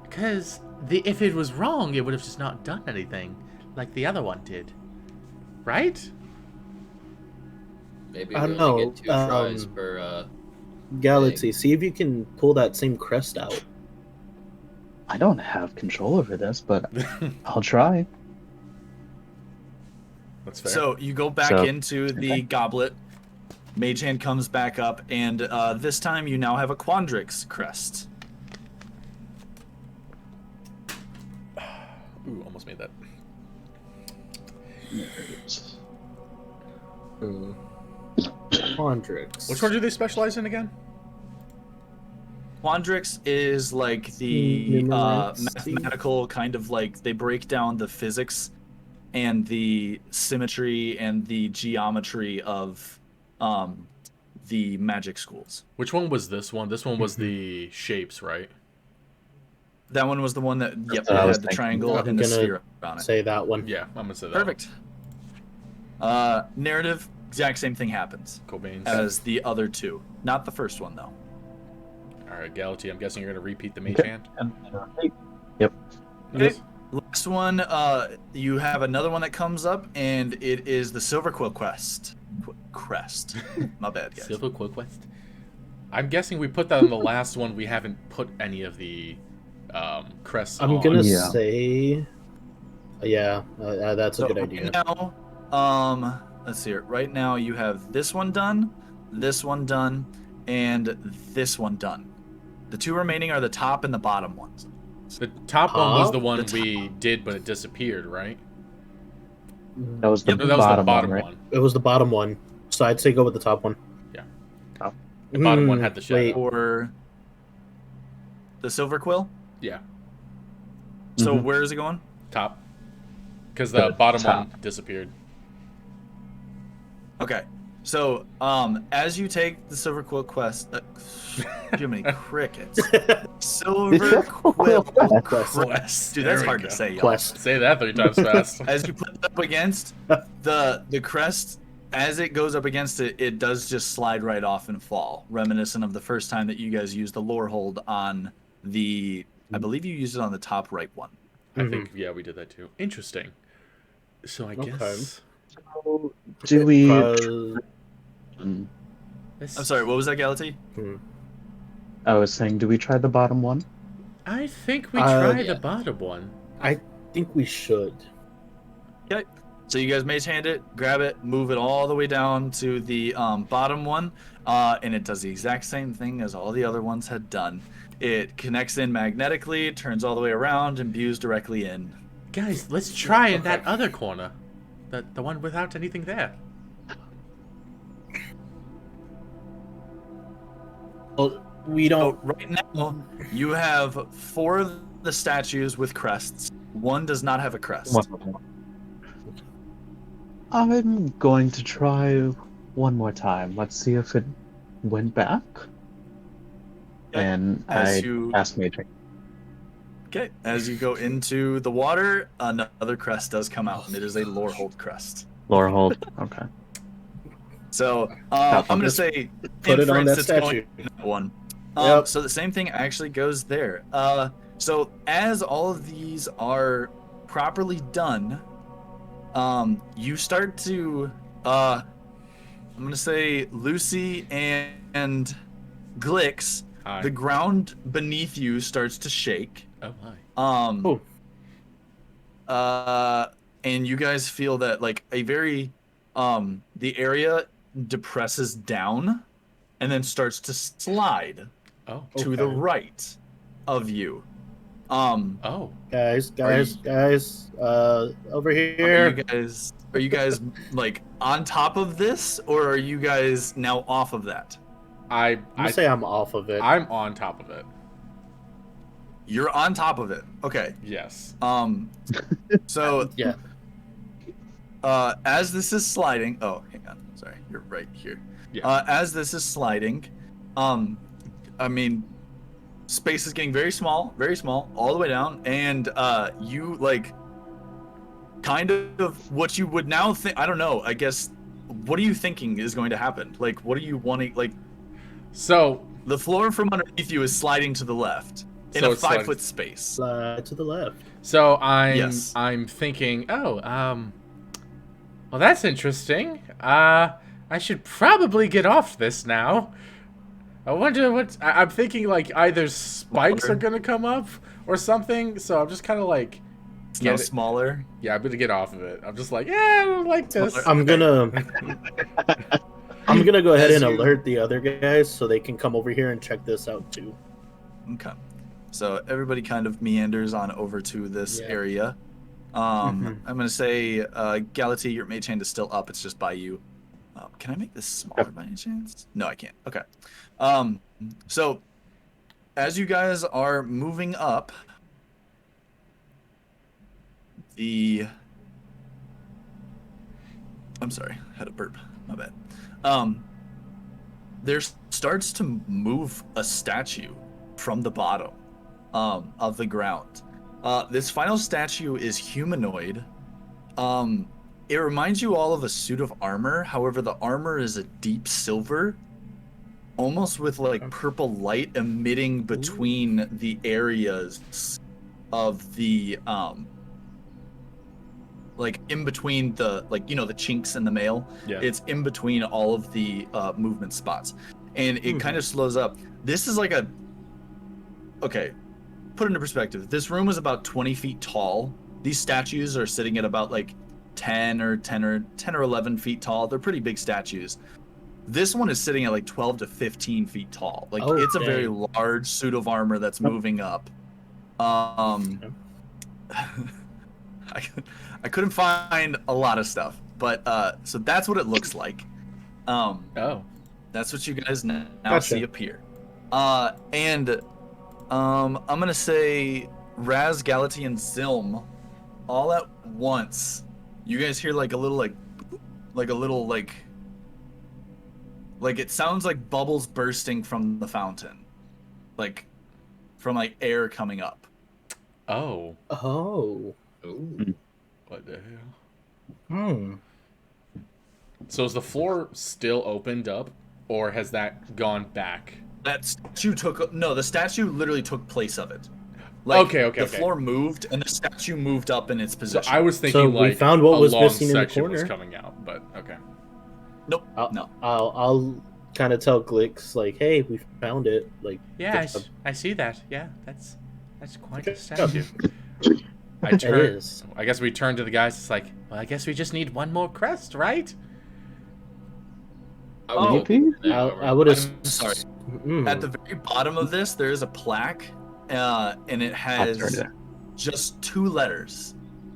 [SPEAKER 6] Because if it was wrong, it would have just not done anything, like the other one did. Right?
[SPEAKER 4] Maybe
[SPEAKER 3] I
[SPEAKER 4] we
[SPEAKER 3] don't
[SPEAKER 4] only
[SPEAKER 3] know,
[SPEAKER 4] get 2 tries per.
[SPEAKER 3] Galaxy, see if you can pull that same crest out.
[SPEAKER 5] I don't have control over this, but I'll try.
[SPEAKER 2] That's fair.
[SPEAKER 1] So you go back
[SPEAKER 5] So-
[SPEAKER 1] into the goblet. Mage Hand comes back up, and this time you now have a Quandrix crest.
[SPEAKER 2] Ooh, almost made that.
[SPEAKER 3] Quandrix.
[SPEAKER 2] Which one do they specialize in again?
[SPEAKER 1] Quandrix is like the
[SPEAKER 3] Numerancy?
[SPEAKER 1] mathematical kind of like they break down the physics and the symmetry and the geometry of the magic schools.
[SPEAKER 2] Which one was this one? This one was the shapes, right?
[SPEAKER 1] That one was the one that
[SPEAKER 5] That's
[SPEAKER 1] it
[SPEAKER 5] what I was
[SPEAKER 1] had the
[SPEAKER 5] thinking.
[SPEAKER 1] triangle
[SPEAKER 3] I'm
[SPEAKER 1] and the
[SPEAKER 3] gonna
[SPEAKER 1] sphere on it.
[SPEAKER 3] Say that one.
[SPEAKER 2] Yeah, I'm gonna say that.
[SPEAKER 1] Perfect. Narrative, exact same thing happens
[SPEAKER 2] Cobain's.
[SPEAKER 1] as the other 2. Not the first one though.
[SPEAKER 2] All right, Galaxy. I'm guessing you're gonna repeat the mage
[SPEAKER 5] Okay.
[SPEAKER 2] hand.
[SPEAKER 5] Yep.
[SPEAKER 1] Okay. Last one, you have another one that comes up, and it is the Silverquill quest. Crest. My bad, guys.
[SPEAKER 6] Silver Quill Quest.
[SPEAKER 2] I'm guessing we put that on the last one. We haven't put any of the crests
[SPEAKER 3] I'm
[SPEAKER 2] on.
[SPEAKER 3] gonna
[SPEAKER 5] Yeah.
[SPEAKER 3] say. Yeah, that's a
[SPEAKER 1] So
[SPEAKER 3] good
[SPEAKER 1] right
[SPEAKER 3] idea.
[SPEAKER 1] now, let's see it. Right now, you have this one done, and this one done. The 2 remaining are the top and the bottom ones.
[SPEAKER 2] The top one was
[SPEAKER 3] Huh?
[SPEAKER 2] the one
[SPEAKER 1] The top-
[SPEAKER 2] we did, but it disappeared, right?
[SPEAKER 5] That was the
[SPEAKER 2] No, that was
[SPEAKER 5] bottom,
[SPEAKER 2] the bottom
[SPEAKER 5] one, right?
[SPEAKER 2] one.
[SPEAKER 3] It was the bottom one, so I'd say go with the top one.
[SPEAKER 2] Yeah.
[SPEAKER 5] Top.
[SPEAKER 2] The bottom one had the shadow.
[SPEAKER 3] Wait,
[SPEAKER 1] Or the Silverquill.
[SPEAKER 2] Yeah,
[SPEAKER 1] So
[SPEAKER 5] Mhm.
[SPEAKER 1] where is it going?
[SPEAKER 2] top. Because the bottom
[SPEAKER 5] top.
[SPEAKER 2] one disappeared.
[SPEAKER 1] Okay. So, as you take the Silverquill quest, Jiminy Crickets. Silverquill quest. Dude,
[SPEAKER 2] There
[SPEAKER 1] that's
[SPEAKER 2] we
[SPEAKER 1] hard
[SPEAKER 2] go.
[SPEAKER 1] to say, y'all.
[SPEAKER 3] Quest.
[SPEAKER 2] Say that 3 times fast.
[SPEAKER 1] As you put it up against the crest, as it goes up against it, it does just slide right off and fall, reminiscent of the first time that you guys used the lore hold on the. I believe you used it on the top right one.
[SPEAKER 2] I think, yeah, we did that too. Interesting. So I
[SPEAKER 3] Okay.
[SPEAKER 2] guess.
[SPEAKER 5] Do we?
[SPEAKER 3] Mm,
[SPEAKER 1] I'm sorry, what was that, Galaxy?
[SPEAKER 5] I was saying, do we try the bottom one?
[SPEAKER 6] I think we
[SPEAKER 3] Uh,
[SPEAKER 6] try
[SPEAKER 4] yeah.
[SPEAKER 6] the bottom one.
[SPEAKER 3] I think we should.
[SPEAKER 1] Okay. So you guys mage hand it, grab it, move it all the way down to the bottom one, and it does the exact same thing as all the other ones had done. It connects in magnetically, turns all the way around, imbues directly in.
[SPEAKER 6] Guys, let's try in that other corner. The one without anything there.
[SPEAKER 3] Well, we
[SPEAKER 1] So
[SPEAKER 3] don't.
[SPEAKER 1] right now, you have 4 of the statues with crests. 1 does not have a crest.
[SPEAKER 5] I'm going to try one more time. Let's see if it went back.
[SPEAKER 1] Okay.
[SPEAKER 5] And
[SPEAKER 1] As
[SPEAKER 5] I
[SPEAKER 1] you-
[SPEAKER 5] asked Major.
[SPEAKER 1] Okay. As you go into the water, another crest does come out, and it is a Lorehold crest.
[SPEAKER 5] Laura hold. Okay.
[SPEAKER 1] So
[SPEAKER 5] Tough
[SPEAKER 1] I'm
[SPEAKER 5] one.
[SPEAKER 1] gonna say
[SPEAKER 3] Put it on
[SPEAKER 1] inference
[SPEAKER 3] that
[SPEAKER 1] it's
[SPEAKER 3] statue.
[SPEAKER 1] going to that one.
[SPEAKER 3] Yep.
[SPEAKER 1] So the same thing actually goes there. So as all of these are properly done, you start to, I'm gonna say Lucy and Glix,
[SPEAKER 2] Hi.
[SPEAKER 1] the ground beneath you starts to shake.
[SPEAKER 2] Oh my.
[SPEAKER 3] Oh.
[SPEAKER 1] And you guys feel that like a very, the area depresses down and then starts to slide
[SPEAKER 2] Oh.
[SPEAKER 1] to the
[SPEAKER 3] Okay.
[SPEAKER 1] right of you.
[SPEAKER 2] Oh.
[SPEAKER 3] Guys, over
[SPEAKER 1] Are
[SPEAKER 3] here.
[SPEAKER 1] you guys like on top of this, or are you guys now off of that?
[SPEAKER 3] I'm gonna say I'm off of it.
[SPEAKER 2] I'm on top of it.
[SPEAKER 1] You're on top of it. Okay.
[SPEAKER 2] Yes.
[SPEAKER 1] So
[SPEAKER 3] Yeah.
[SPEAKER 1] as this is sliding, oh, hang on. Sorry, you're right here.
[SPEAKER 2] Yeah.
[SPEAKER 1] As this is sliding, I mean, space is getting very small, all the way down, and you like kind of what you would now think. I don't know. I guess what are you thinking is going to happen? Like, what are you wanting? Like,
[SPEAKER 2] So
[SPEAKER 1] the floor from underneath you is sliding to the left in
[SPEAKER 2] So
[SPEAKER 1] a
[SPEAKER 2] it's sliding-
[SPEAKER 1] 5-foot space.
[SPEAKER 3] Slide to the left.
[SPEAKER 2] So I'm
[SPEAKER 1] Yes.
[SPEAKER 2] I'm thinking, well that's interesting. I should probably get off this now. I wonder what I'm thinking. Like either spikes are gonna come up or something. So I'm just kind of like,
[SPEAKER 1] It's now
[SPEAKER 2] get it.
[SPEAKER 1] smaller.
[SPEAKER 2] Yeah, I'm gonna get off of it. I'm just like, yeah, I don't like this.
[SPEAKER 1] Smaller.
[SPEAKER 3] I'm gonna go ahead
[SPEAKER 1] As
[SPEAKER 3] and
[SPEAKER 1] you-
[SPEAKER 3] alert the other guys so they can come over here and check this out too.
[SPEAKER 1] Okay. So everybody kind of meanders on over to this
[SPEAKER 3] Yeah.
[SPEAKER 1] area.
[SPEAKER 3] Mhm.
[SPEAKER 1] I'm gonna say, Galati, your mage hand is still up. It's just by you. Can I make this smaller by any chance? No, I can't. Okay. So as you guys are moving up, I'm sorry, I had a burp. My bad. There starts to move a statue from the bottom of the ground. This final statue is humanoid. It reminds you all of a suit of armor. However, the armor is a deep silver, almost with like purple light emitting between the areas of the like in between the, like, you know, the chinks in the mail.
[SPEAKER 2] Yeah.
[SPEAKER 1] It's in between all of the movement spots, and it kind of slows up. This is like okay, put into perspective. This room is about 20 feet tall. These statues are sitting at about like 10 or 11 feet tall. They're pretty big statues. This one is sitting at like 12 to 15 feet tall. Like,
[SPEAKER 3] Oh,
[SPEAKER 1] it's a very
[SPEAKER 3] dang.
[SPEAKER 1] large suit of armor that's moving up. I couldn't find a lot of stuff, but so that's what it looks like.
[SPEAKER 2] Oh.
[SPEAKER 1] That's what you guys now
[SPEAKER 3] Gotcha.
[SPEAKER 1] see up here. And I'm gonna say Raz, Galati, and Zilm all at once. You guys hear like a little like it sounds like bubbles bursting from the fountain, like from like air coming up.
[SPEAKER 2] Oh.
[SPEAKER 3] Oh.
[SPEAKER 4] Ooh.
[SPEAKER 2] What the hell? So is the floor still opened up, or has that gone back?
[SPEAKER 1] The statue literally took place of it. Like,
[SPEAKER 2] Okay.
[SPEAKER 1] The floor moved and the statue moved up in its
[SPEAKER 2] So
[SPEAKER 1] position.
[SPEAKER 2] I was thinking
[SPEAKER 3] So we
[SPEAKER 2] like
[SPEAKER 3] found what
[SPEAKER 2] a
[SPEAKER 3] was
[SPEAKER 2] long
[SPEAKER 3] missing in the
[SPEAKER 2] section was
[SPEAKER 3] corner.
[SPEAKER 2] coming out, but okay.
[SPEAKER 1] Nope.
[SPEAKER 3] I'll,
[SPEAKER 1] No.
[SPEAKER 3] I'll kind of tell Glix like, hey, we found it. Like,
[SPEAKER 6] Yeah,
[SPEAKER 3] good job.
[SPEAKER 6] I see that. Yeah, that's quite a
[SPEAKER 3] Good
[SPEAKER 6] statue.
[SPEAKER 2] I
[SPEAKER 3] It
[SPEAKER 2] turn.
[SPEAKER 3] is.
[SPEAKER 2] I guess we turn to the guys. It's like,
[SPEAKER 6] Well, I guess we just need one more crest, right?
[SPEAKER 4] I would
[SPEAKER 5] Maybe?
[SPEAKER 4] open that
[SPEAKER 3] I
[SPEAKER 4] armor.
[SPEAKER 3] would have.
[SPEAKER 1] I'm sorry. At the very bottom of this, there is a plaque, and it has
[SPEAKER 5] That's right.
[SPEAKER 1] just 2 letters,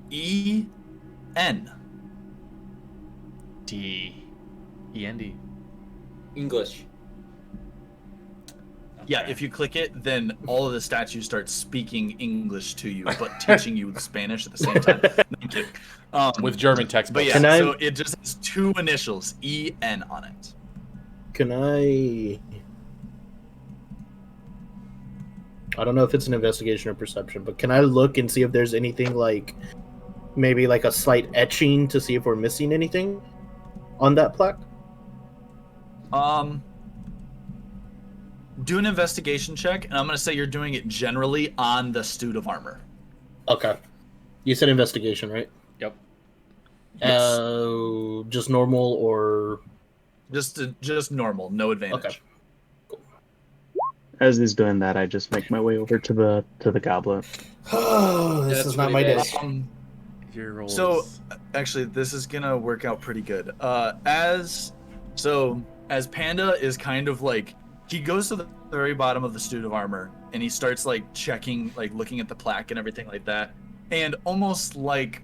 [SPEAKER 1] E-N.
[SPEAKER 2] D-E-N-D.
[SPEAKER 4] English.
[SPEAKER 1] Yeah,
[SPEAKER 2] Okay.
[SPEAKER 1] if you click it, then all of the statues start speaking English to you, but teaching you Spanish at the same time. No, I'm kidding.
[SPEAKER 2] With German text.
[SPEAKER 1] But yeah,
[SPEAKER 3] Can I-
[SPEAKER 1] so it just has 2 initials, E-N, on it.
[SPEAKER 3] Can I don't know if it's an investigation or perception, but can I look and see if there's anything like maybe like a slight etching to see if we're missing anything on that plaque?
[SPEAKER 1] do an investigation check, and I'm gonna say you're doing it generally on the suit of armor.
[SPEAKER 3] Okay. You said investigation, right?
[SPEAKER 2] Yep.
[SPEAKER 1] Yes.
[SPEAKER 3] Just normal or
[SPEAKER 1] Just normal, no advantage.
[SPEAKER 3] Okay.
[SPEAKER 5] As he's doing that, I just make my way over to the goblet.
[SPEAKER 3] This
[SPEAKER 4] That's
[SPEAKER 3] is not
[SPEAKER 4] pretty
[SPEAKER 3] my day.
[SPEAKER 4] bad.
[SPEAKER 2] Your rolls.
[SPEAKER 1] So, actually, this is gonna work out pretty good. As Panda is kind of like, he goes to the very bottom of the suit of armor and he starts like checking, like looking at the plaque and everything like that, and almost like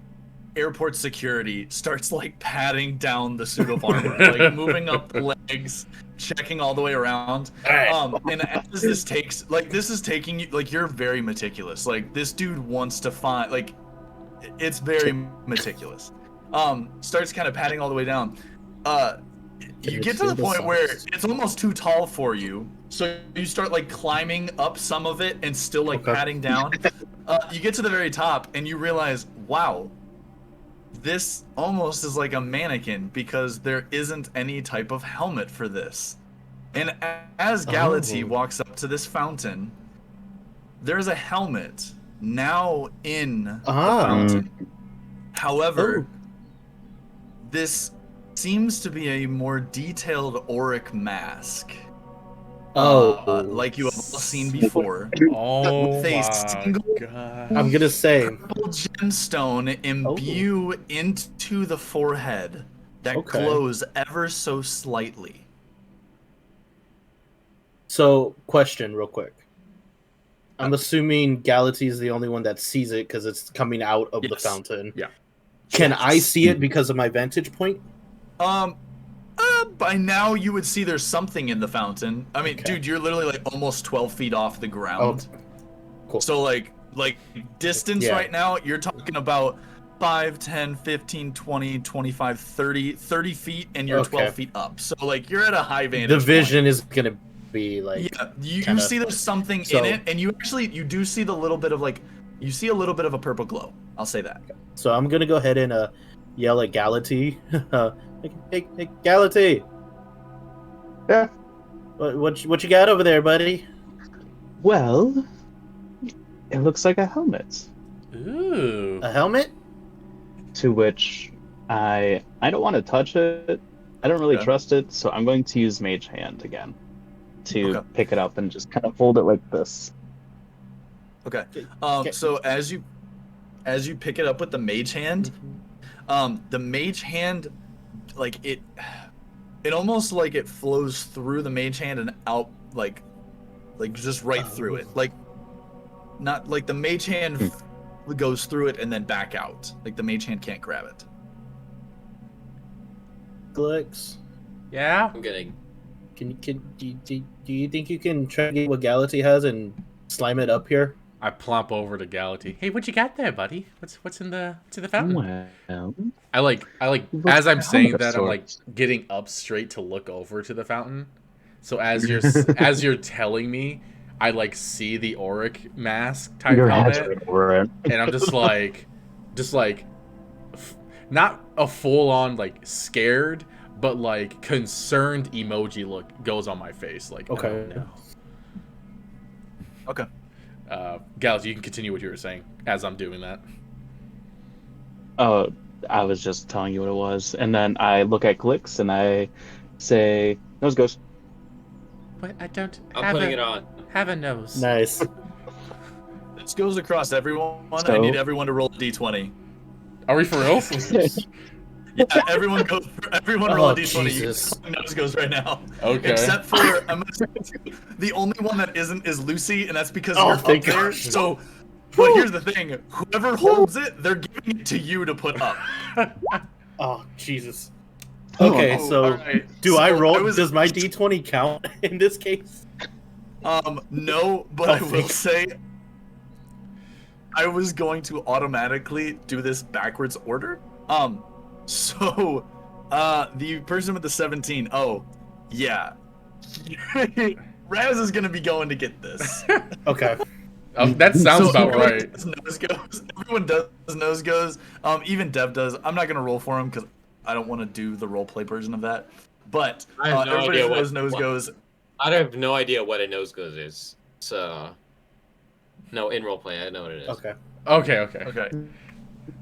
[SPEAKER 1] airport security starts like patting down the suit of armor, like moving up the legs, checking all the way around. And as this takes, like, this is taking you, like, you're very meticulous. Like, this dude wants to find, like, it's very meticulous. Starts kind of patting all the way down. You get to the point where it's almost too tall for you, so you start like climbing up some of it and still like patting down. You get to the very top and you realize, wow, this almost is like a mannequin because there isn't any type of helmet for this. And as Galatea walks up to this fountain, there's a helmet now in the fountain. However, this seems to be a more detailed auric mask. Like you have all seen before.
[SPEAKER 2] Oh
[SPEAKER 1] with a
[SPEAKER 2] my
[SPEAKER 1] single
[SPEAKER 2] god.
[SPEAKER 3] I'm gonna say
[SPEAKER 1] gemstone imbue into the forehead that glows ever so slightly.
[SPEAKER 3] So, question real quick. I'm assuming Galatea is the only one that sees it because it's coming out of the fountain.
[SPEAKER 2] Yeah.
[SPEAKER 3] Can I see it because of my vantage point?
[SPEAKER 1] By now you would see there's something in the fountain. I mean, dude, you're literally like almost 12 feet off the ground.
[SPEAKER 3] Cool.
[SPEAKER 1] So like distance right now, you're talking about 5, 10, 15, 20, 25, 30 feet, and you're 12 feet up. So like you're at a high vantage
[SPEAKER 3] The vision
[SPEAKER 1] point.
[SPEAKER 3] is gonna be like
[SPEAKER 1] you see there's something in it, and you do see the little bit of like, you see a little bit of a purple glow. I'll say that.
[SPEAKER 3] So I'm gonna go ahead and yell at Galatea. Hey, Galatea.
[SPEAKER 5] Yeah.
[SPEAKER 3] What you got over there, buddy?
[SPEAKER 5] Well, it looks like a helmet.
[SPEAKER 2] Ooh.
[SPEAKER 3] A helmet?
[SPEAKER 5] To which I don't want to touch it. I don't really trust it, so I'm going to use Mage Hand again to pick it up and just kind of hold it like this.
[SPEAKER 1] Okay. So as you pick it up with the Mage Hand, the Mage Hand, like it almost like it flows through the Mage Hand and out, like just right through it. Like, not like the Mage Hand goes through it and then back out. Like the Mage Hand can't grab it.
[SPEAKER 3] Glix.
[SPEAKER 2] Yeah.
[SPEAKER 4] I'm gonna.
[SPEAKER 3] Do you think you can try to get what Galatea has and slime it up here?
[SPEAKER 2] I plop over to Galatea. Hey, what you got there, buddy? What's in the fountain?
[SPEAKER 5] Well,
[SPEAKER 2] I like as I'm saying that, I'm like getting up straight to look over to the fountain. So as you're telling me, I like see the auric mask type helmet, and I'm just like, not a full on like scared, but like concerned emoji look goes on my face. Like,
[SPEAKER 3] okay,
[SPEAKER 2] oh, no.
[SPEAKER 1] Okay.
[SPEAKER 2] Galatea, you can continue what you were saying as I'm doing that.
[SPEAKER 5] Oh, I was just telling you what it was, and then I look at Glix and I say, "Nose goes."
[SPEAKER 6] But I don't
[SPEAKER 4] I'm putting it on.
[SPEAKER 6] have a nose.
[SPEAKER 3] Nice.
[SPEAKER 1] This goes across everyone.
[SPEAKER 5] So-
[SPEAKER 1] I need everyone to roll a d20.
[SPEAKER 2] Are we for real?
[SPEAKER 1] Yeah, everyone roll a d20.
[SPEAKER 3] Jesus.
[SPEAKER 1] Nose goes right now.
[SPEAKER 2] Okay.
[SPEAKER 1] Except for the only one that isn't is Lucy, and that's because you're up
[SPEAKER 3] thank
[SPEAKER 1] there.
[SPEAKER 3] God.
[SPEAKER 1] So, but here's the thing: whoever holds it, they're giving it to you to put up.
[SPEAKER 3] Oh, Jesus. Okay, so
[SPEAKER 1] alright.
[SPEAKER 3] do
[SPEAKER 1] So
[SPEAKER 3] I roll?
[SPEAKER 1] I was-
[SPEAKER 3] Does my d20 count in this case?
[SPEAKER 1] No, but
[SPEAKER 3] Oh,
[SPEAKER 1] I will
[SPEAKER 3] thank-
[SPEAKER 1] say I was going to automatically do this backwards order. So, the person with the 17. Oh, yeah. Raz is gonna be going to get this.
[SPEAKER 3] Okay.
[SPEAKER 2] That sounds
[SPEAKER 1] So
[SPEAKER 2] about
[SPEAKER 1] everyone
[SPEAKER 2] right.
[SPEAKER 1] does nose goes. Everyone does nose goes. Even Dev does. I'm not gonna roll for him because I don't want to do the role play version of that. But
[SPEAKER 4] I have no
[SPEAKER 1] everybody
[SPEAKER 4] idea
[SPEAKER 1] knows nose goes.
[SPEAKER 4] I have no idea what a nose goes is. So, no, in roleplay, I know what it is.
[SPEAKER 3] Okay.
[SPEAKER 1] Okay.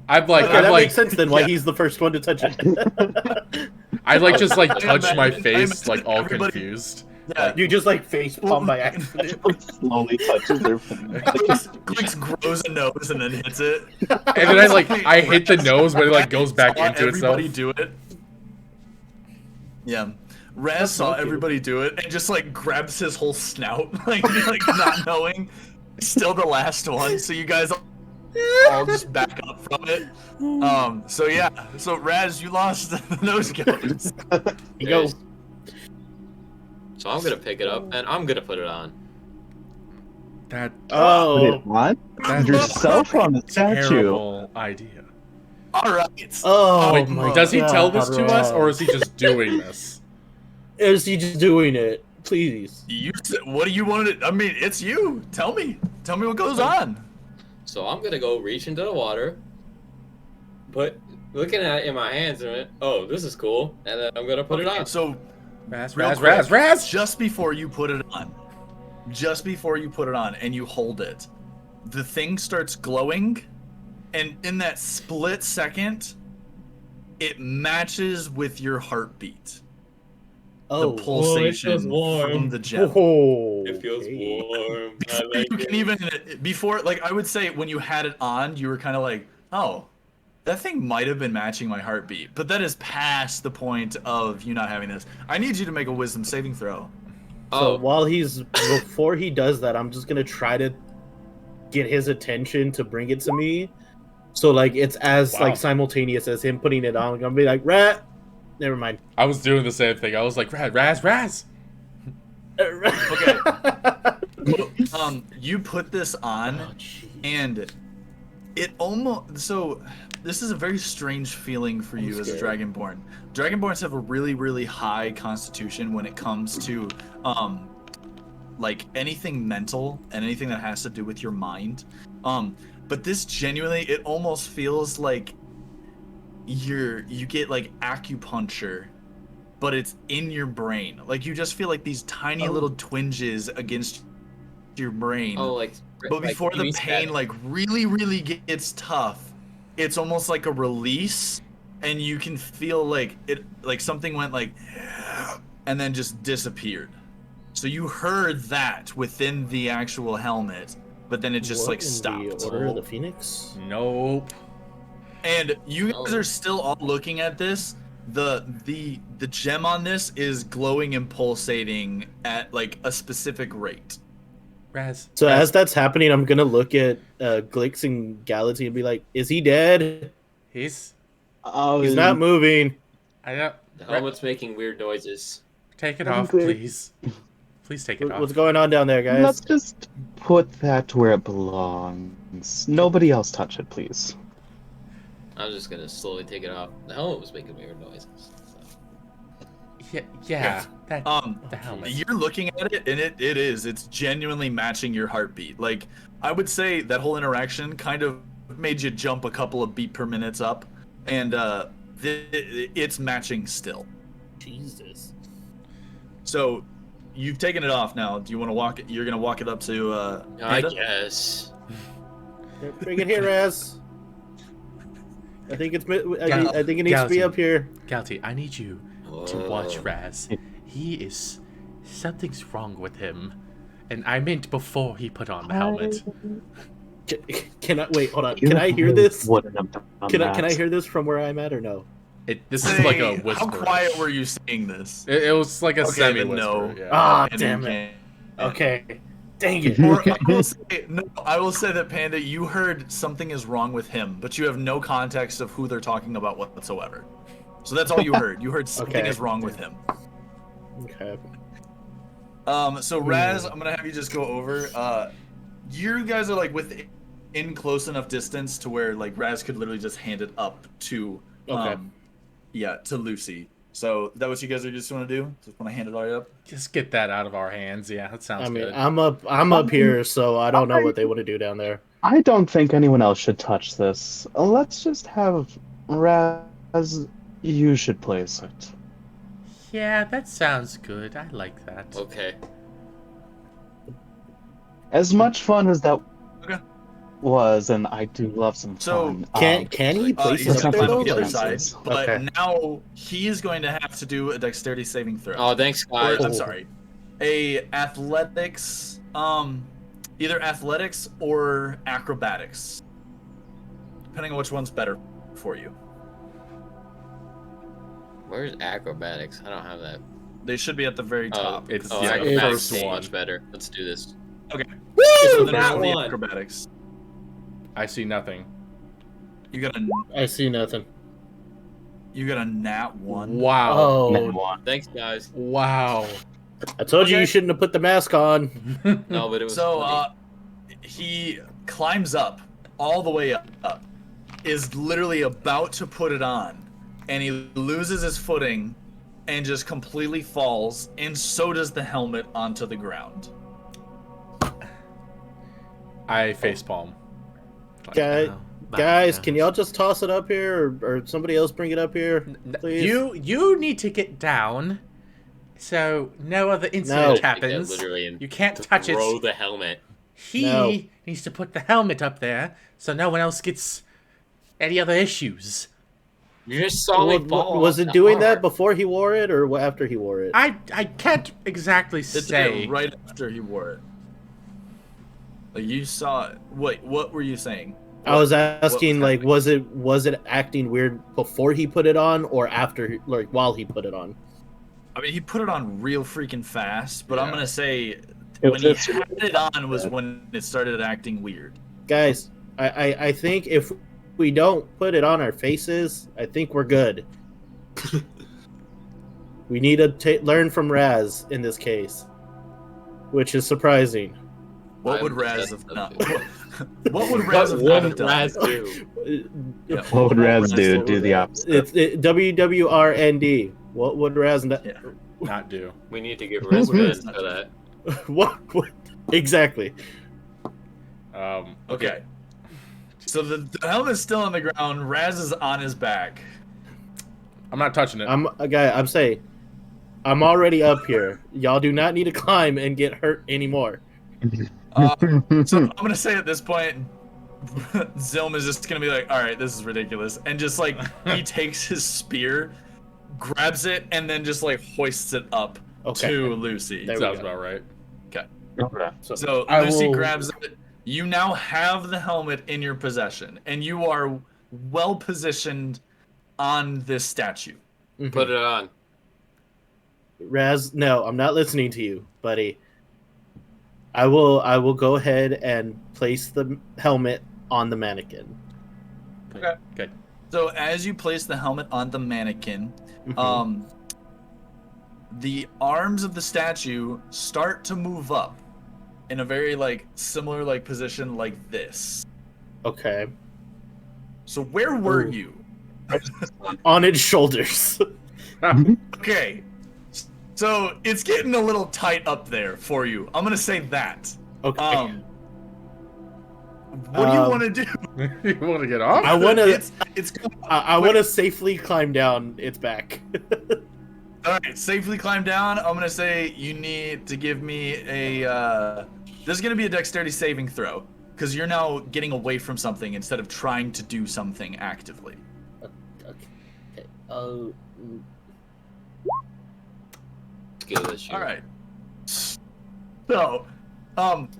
[SPEAKER 2] I'd like,
[SPEAKER 3] Okay,
[SPEAKER 2] I'd
[SPEAKER 3] that
[SPEAKER 2] like,
[SPEAKER 3] makes sense then. Why
[SPEAKER 1] yeah.
[SPEAKER 3] he's the first one to touch it.
[SPEAKER 2] I'd like just like
[SPEAKER 1] I
[SPEAKER 2] touch my
[SPEAKER 1] imagine-
[SPEAKER 2] face, like all
[SPEAKER 1] everybody-
[SPEAKER 2] confused.
[SPEAKER 1] Yeah.
[SPEAKER 3] You just like face palm by accident.
[SPEAKER 5] Slowly touches their finger.
[SPEAKER 1] Clicks grows a nose and then hits it.
[SPEAKER 2] And then I hit the nose, but it like goes back
[SPEAKER 1] Saw
[SPEAKER 2] into itself.
[SPEAKER 1] everybody do it. Yeah. Raz saw everybody do it and just like grabs his whole snout, like not knowing. Still the last one, so you guys all just back up from it. So yeah, so Raz, you lost the nose guys.
[SPEAKER 3] You go.
[SPEAKER 4] So I'm gonna pick it up and I'm gonna put it on.
[SPEAKER 2] That
[SPEAKER 5] Put
[SPEAKER 3] Oh.
[SPEAKER 5] it on?
[SPEAKER 2] That's
[SPEAKER 5] Yourself on the statue.
[SPEAKER 2] terrible idea.
[SPEAKER 1] All right.
[SPEAKER 3] Oh
[SPEAKER 2] Wait,
[SPEAKER 3] my
[SPEAKER 2] does he tell
[SPEAKER 3] God,
[SPEAKER 2] this to us, or
[SPEAKER 3] Raz.
[SPEAKER 2] is he just doing this?
[SPEAKER 3] Is he just doing it? Please.
[SPEAKER 1] You said, what do you want to? I mean, it's you. Tell me what goes on.
[SPEAKER 4] So I'm gonna go reach into the water, but looking at it in my hands, and oh, this is cool, and then I'm gonna put it on.
[SPEAKER 1] So
[SPEAKER 2] Raz,
[SPEAKER 1] real
[SPEAKER 2] Raz,
[SPEAKER 1] quick,
[SPEAKER 2] Raz, Raz!
[SPEAKER 1] just before you put it on, and you hold it, the thing starts glowing, and in that split second, it matches with your heartbeat.
[SPEAKER 3] Oh.
[SPEAKER 1] The pulsation
[SPEAKER 4] warm.
[SPEAKER 1] from the gem.
[SPEAKER 3] Oh.
[SPEAKER 4] It feels
[SPEAKER 3] okay.
[SPEAKER 4] warm. I
[SPEAKER 1] Before
[SPEAKER 4] like
[SPEAKER 1] you can
[SPEAKER 4] it.
[SPEAKER 1] even before, like I would say, when you had it on, you were kind of like, oh, that thing might have been matching my heartbeat, but that is past the point of you not having this. I need you to make a wisdom saving throw.
[SPEAKER 3] So
[SPEAKER 4] Oh,
[SPEAKER 3] while before he does that, I'm just gonna try to get his attention to bring it to me. So like it's as
[SPEAKER 2] Wow.
[SPEAKER 3] like simultaneous as him putting it on. I'm gonna be like, Rat. Never mind.
[SPEAKER 2] I was doing the same thing. I was like, Raz, Raz!
[SPEAKER 1] Okay. You put this on,
[SPEAKER 3] Oh, jeez.
[SPEAKER 1] and it almost so. This is a very strange feeling for you as a
[SPEAKER 3] scared.
[SPEAKER 1] Dragonborn. Dragonborns have a really, really high constitution when it comes to like anything mental and anything that has to do with your mind. But this genuinely, it almost feels like you get like acupuncture, but it's in your brain. Like you just feel like these tiny
[SPEAKER 3] Oh.
[SPEAKER 1] little twinges against your brain.
[SPEAKER 4] oh, like.
[SPEAKER 1] But before
[SPEAKER 4] you
[SPEAKER 1] the
[SPEAKER 4] mean
[SPEAKER 1] pain
[SPEAKER 4] static.
[SPEAKER 1] like really gets tough, it's almost like a release, and you can feel like it, like something went like, and then just disappeared. So you heard that within the actual helmet, but then it just
[SPEAKER 3] What
[SPEAKER 1] like
[SPEAKER 3] in
[SPEAKER 1] stopped.
[SPEAKER 3] The Order of the Phoenix.
[SPEAKER 2] Nope.
[SPEAKER 1] And you guys
[SPEAKER 4] Oh.
[SPEAKER 1] are still all looking at this. The gem on this is glowing and pulsating at like a specific rate.
[SPEAKER 2] Raz.
[SPEAKER 3] So
[SPEAKER 2] Raz.
[SPEAKER 3] as that's happening, I'm gonna look at Glix and Galaxy and be like, "Is he dead?
[SPEAKER 2] He's.
[SPEAKER 5] Oh,
[SPEAKER 3] He's not moving."
[SPEAKER 2] I don't.
[SPEAKER 4] The helmet's making weird noises.
[SPEAKER 2] Take it
[SPEAKER 5] I'm
[SPEAKER 2] off,
[SPEAKER 5] good.
[SPEAKER 2] please. Please take it off.
[SPEAKER 3] What's going on down there, guys?
[SPEAKER 5] Let's just put that where it belongs. Nobody else touch it, please.
[SPEAKER 4] I'm just gonna slowly take it off. The helmet was making weird noises. So.
[SPEAKER 2] Yeah, that the helmet.
[SPEAKER 1] You're looking at it, and it's genuinely matching your heartbeat. Like, I would say that whole interaction kind of made you jump a couple of beat per minutes up, and it's matching still.
[SPEAKER 3] Jesus.
[SPEAKER 1] So, you've taken it off now. Do you want to walk it? You're gonna walk it up to
[SPEAKER 4] I
[SPEAKER 1] Panda?
[SPEAKER 4] guess.
[SPEAKER 3] Bring it here, Raz. I think it's. I think it needs to be
[SPEAKER 2] Galaxy.
[SPEAKER 3] up here.
[SPEAKER 2] Galty, I need you to watch
[SPEAKER 4] Whoa.
[SPEAKER 2] Raz. He is. Something's wrong with him. And I meant before he put on the helmet.
[SPEAKER 3] Can I wait? Hold on. Can I hear this?
[SPEAKER 5] Wouldn't have done
[SPEAKER 3] Can
[SPEAKER 5] that.
[SPEAKER 3] I hear this from where I'm at or no?
[SPEAKER 2] This is like a
[SPEAKER 1] Say,
[SPEAKER 2] whisper.
[SPEAKER 1] How quiet were you saying this?
[SPEAKER 2] It was like a
[SPEAKER 1] Okay,
[SPEAKER 2] semi
[SPEAKER 1] then
[SPEAKER 2] whisper.
[SPEAKER 1] no.
[SPEAKER 2] Yeah.
[SPEAKER 3] Ah,
[SPEAKER 1] And
[SPEAKER 3] damn
[SPEAKER 1] you
[SPEAKER 3] it.
[SPEAKER 1] can't-
[SPEAKER 3] Okay. Dang it.
[SPEAKER 1] Or I will say that Panda, you heard something is wrong with him, but you have no context of who they're talking about whatsoever. So that's all you heard. You heard something
[SPEAKER 3] Okay.
[SPEAKER 1] is wrong with him.
[SPEAKER 3] Okay.
[SPEAKER 1] So Raz, I'm gonna have you just go over. You guys are like within close enough distance to where like Raz could literally just hand it up to,
[SPEAKER 3] Okay.
[SPEAKER 1] to Lucy. So is that what you guys are just want to do? Just want to hand it all up?
[SPEAKER 2] Just get that out of our hands. Yeah, that sounds
[SPEAKER 3] I mean,
[SPEAKER 2] good.
[SPEAKER 3] I'm up here, so I don't know what they want to do down there.
[SPEAKER 5] I don't think anyone else should touch this. Let's just have Raz. You should place it.
[SPEAKER 6] Yeah, that sounds good. I like that.
[SPEAKER 4] Okay.
[SPEAKER 5] As much fun as that
[SPEAKER 1] Okay.
[SPEAKER 5] was, and I do love some
[SPEAKER 1] So,
[SPEAKER 5] fun.
[SPEAKER 3] Can he place
[SPEAKER 1] he's
[SPEAKER 3] it
[SPEAKER 5] let's
[SPEAKER 3] up
[SPEAKER 1] gonna
[SPEAKER 5] not
[SPEAKER 3] there
[SPEAKER 1] climb
[SPEAKER 3] though?
[SPEAKER 1] up the other
[SPEAKER 5] forget
[SPEAKER 3] Like,
[SPEAKER 1] side,
[SPEAKER 5] fences.
[SPEAKER 1] but
[SPEAKER 3] Okay.
[SPEAKER 1] now he's going to have to do a dexterity saving throw.
[SPEAKER 4] Oh, thanks,
[SPEAKER 1] Or,
[SPEAKER 4] guys.
[SPEAKER 1] I'm sorry, a athletics, either athletics or acrobatics, depending on which one's better for you.
[SPEAKER 4] Where's acrobatics? I don't have that.
[SPEAKER 1] They should be at the very top.
[SPEAKER 2] it's-
[SPEAKER 1] because
[SPEAKER 2] yeah, the
[SPEAKER 4] acrobatics
[SPEAKER 2] first
[SPEAKER 4] is
[SPEAKER 2] one.
[SPEAKER 4] much better. Let's do this.
[SPEAKER 1] Okay.
[SPEAKER 4] Woo!
[SPEAKER 1] So then
[SPEAKER 4] Nat
[SPEAKER 1] roll the
[SPEAKER 4] one.
[SPEAKER 1] acrobatics.
[SPEAKER 2] I see nothing.
[SPEAKER 1] You got a
[SPEAKER 3] I see nothing.
[SPEAKER 1] nat 1.
[SPEAKER 2] Wow.
[SPEAKER 3] Oh,
[SPEAKER 4] Thanks, guys.
[SPEAKER 2] Wow.
[SPEAKER 3] I told you
[SPEAKER 1] Okay.
[SPEAKER 3] you shouldn't have put the mask on.
[SPEAKER 4] No, but it was
[SPEAKER 1] So
[SPEAKER 4] funny.
[SPEAKER 1] he climbs up all the way up, is literally about to put it on, and he loses his footing and just completely falls, and so does the helmet onto the ground.
[SPEAKER 2] I facepalm.
[SPEAKER 3] Guys, can y'all just toss it up here, or somebody else bring it up here, please?
[SPEAKER 6] You need to get down, so no other incident
[SPEAKER 3] No.
[SPEAKER 4] Take that
[SPEAKER 6] happens.
[SPEAKER 4] literally and
[SPEAKER 6] You can't touch
[SPEAKER 4] throw
[SPEAKER 6] it.
[SPEAKER 4] the helmet.
[SPEAKER 6] He
[SPEAKER 3] No.
[SPEAKER 6] needs to put the helmet up there, so no one else gets any other issues.
[SPEAKER 4] You just saw me fall.
[SPEAKER 3] Was
[SPEAKER 4] off
[SPEAKER 3] it
[SPEAKER 4] the
[SPEAKER 3] doing
[SPEAKER 4] armor.
[SPEAKER 3] that before he wore it, or after he wore it?
[SPEAKER 6] I can't exactly
[SPEAKER 1] It did
[SPEAKER 6] say.
[SPEAKER 1] it right after he wore it. Like you saw it. Wait, what were you saying?
[SPEAKER 3] I was asking,
[SPEAKER 1] what was
[SPEAKER 3] like,
[SPEAKER 1] happening?
[SPEAKER 3] was it acting weird before he put it on, or after, like, while he put it on?
[SPEAKER 1] I mean, he put it on real freaking fast, but I'm
[SPEAKER 2] Yeah.
[SPEAKER 1] gonna say
[SPEAKER 5] It
[SPEAKER 1] when
[SPEAKER 5] was
[SPEAKER 1] he
[SPEAKER 5] just-
[SPEAKER 1] had it on was when it started acting weird.
[SPEAKER 3] Guys, I think if we don't put it on our faces, I think we're good. We need to learn from Raz in this case, which is surprising.
[SPEAKER 1] What
[SPEAKER 4] I'm
[SPEAKER 1] would Raz
[SPEAKER 4] possessed
[SPEAKER 1] have not?
[SPEAKER 4] of
[SPEAKER 1] What would
[SPEAKER 4] What
[SPEAKER 1] Raz have not have
[SPEAKER 4] would
[SPEAKER 1] done?
[SPEAKER 4] Raz do?
[SPEAKER 1] Yeah,
[SPEAKER 5] What would Raz do?
[SPEAKER 1] what
[SPEAKER 5] Do
[SPEAKER 1] would
[SPEAKER 5] the
[SPEAKER 1] Raz-
[SPEAKER 5] opposite.
[SPEAKER 3] It's WWRND. What would Raz not?
[SPEAKER 1] Yeah.
[SPEAKER 2] Not do.
[SPEAKER 4] We need to get Raz banned for that.
[SPEAKER 3] What? Exactly.
[SPEAKER 1] Okay. So the helmet's still on the ground. Raz is on his back.
[SPEAKER 2] I'm not touching it.
[SPEAKER 3] I'm saying, I'm already up here. Y'all do not need to climb and get hurt anymore.
[SPEAKER 1] So I'm gonna say at this point, Zilm is just gonna be like, "All right, this is ridiculous," and just like he takes his spear, grabs it, and then just like hoists it up
[SPEAKER 3] Okay.
[SPEAKER 1] to Lucy.
[SPEAKER 3] There we
[SPEAKER 2] Sounds
[SPEAKER 3] go.
[SPEAKER 2] about right.
[SPEAKER 5] Okay.
[SPEAKER 1] So
[SPEAKER 3] I
[SPEAKER 1] Lucy
[SPEAKER 3] will-
[SPEAKER 1] grabs it. You now have the helmet in your possession, and you are well positioned on this statue.
[SPEAKER 3] Mhm.
[SPEAKER 4] Put it on.
[SPEAKER 3] Raz, no, I'm not listening to you, buddy. I will go ahead and place the helmet on the mannequin.
[SPEAKER 1] Okay.
[SPEAKER 2] Good.
[SPEAKER 1] So as you place the helmet on the mannequin,
[SPEAKER 3] Mhm.
[SPEAKER 1] The arms of the statue start to move up in a very like similar like position like this.
[SPEAKER 3] Okay.
[SPEAKER 1] So where were
[SPEAKER 3] Ooh.
[SPEAKER 1] you?
[SPEAKER 3] On its shoulders.
[SPEAKER 1] Okay. So it's getting a little tight up there for you. I'm gonna say that.
[SPEAKER 3] Okay.
[SPEAKER 1] What do you
[SPEAKER 3] Um,
[SPEAKER 1] want to do?
[SPEAKER 2] You want to get off?
[SPEAKER 3] I want to.
[SPEAKER 1] It's
[SPEAKER 3] I want to safely climb down its back.
[SPEAKER 1] all right. Safely climb down. I'm gonna say you need to give me a. This is gonna be a dexterity saving throw because you're now getting away from something instead of trying to do something actively.
[SPEAKER 3] Okay. Oh.
[SPEAKER 4] Skill issue.
[SPEAKER 1] All right. So,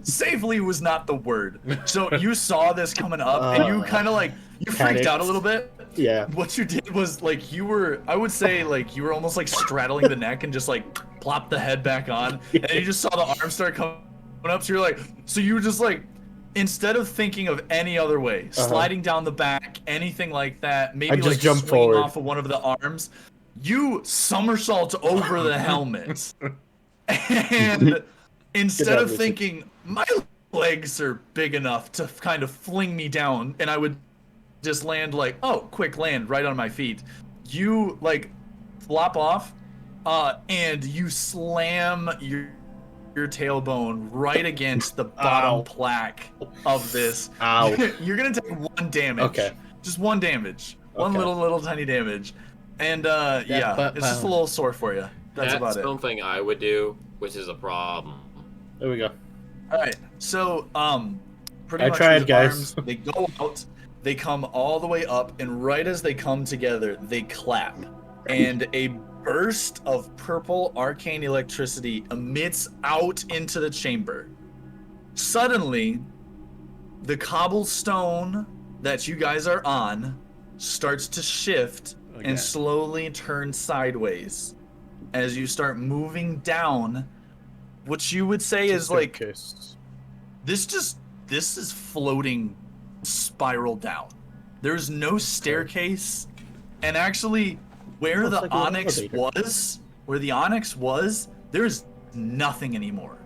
[SPEAKER 1] safely was not the word. So you saw this coming up, and you kind of like you freaked out a little bit.
[SPEAKER 3] Yeah.
[SPEAKER 1] What you did was like you were, I would say, like you were almost like straddling the neck and just like plop the head back on, and you just saw the arm start coming up. So you're like, so you were just like, instead of thinking of any other way, sliding down the back, anything like that, maybe
[SPEAKER 3] I just
[SPEAKER 1] like
[SPEAKER 3] jumped
[SPEAKER 1] swinging
[SPEAKER 3] forward.
[SPEAKER 1] off of one of the arms, you somersault over the helmet, and instead
[SPEAKER 3] job,
[SPEAKER 1] of
[SPEAKER 3] Lucy.
[SPEAKER 1] thinking my legs are big enough to kind of fling me down, and I would just land like, oh, quick land right on my feet. You like flop off, and you slam your tailbone right against the bottom
[SPEAKER 3] Ow.
[SPEAKER 1] plaque of this.
[SPEAKER 3] Ow.
[SPEAKER 1] You're gonna take 1 damage.
[SPEAKER 3] Okay.
[SPEAKER 1] Just 1 damage. One
[SPEAKER 3] Okay.
[SPEAKER 1] little tiny damage. And yeah,
[SPEAKER 6] butt
[SPEAKER 1] it's just a
[SPEAKER 6] pound.
[SPEAKER 1] little sore for you. That's about it.
[SPEAKER 4] something I would do, which is a problem.
[SPEAKER 3] There we go.
[SPEAKER 1] All right. So, pretty
[SPEAKER 3] I
[SPEAKER 1] much
[SPEAKER 3] tried,
[SPEAKER 1] these
[SPEAKER 3] guys.
[SPEAKER 1] arms, they go out, they come all the way up, and right as they come together, they clap, and a burst of purple arcane electricity emits out into the chamber. Suddenly, the cobblestone that you guys are on starts to shift and slowly turn sideways as you start moving down. What you would say is like this is floating spiral down. There's no staircase, and actually where the onyx was, there's nothing anymore.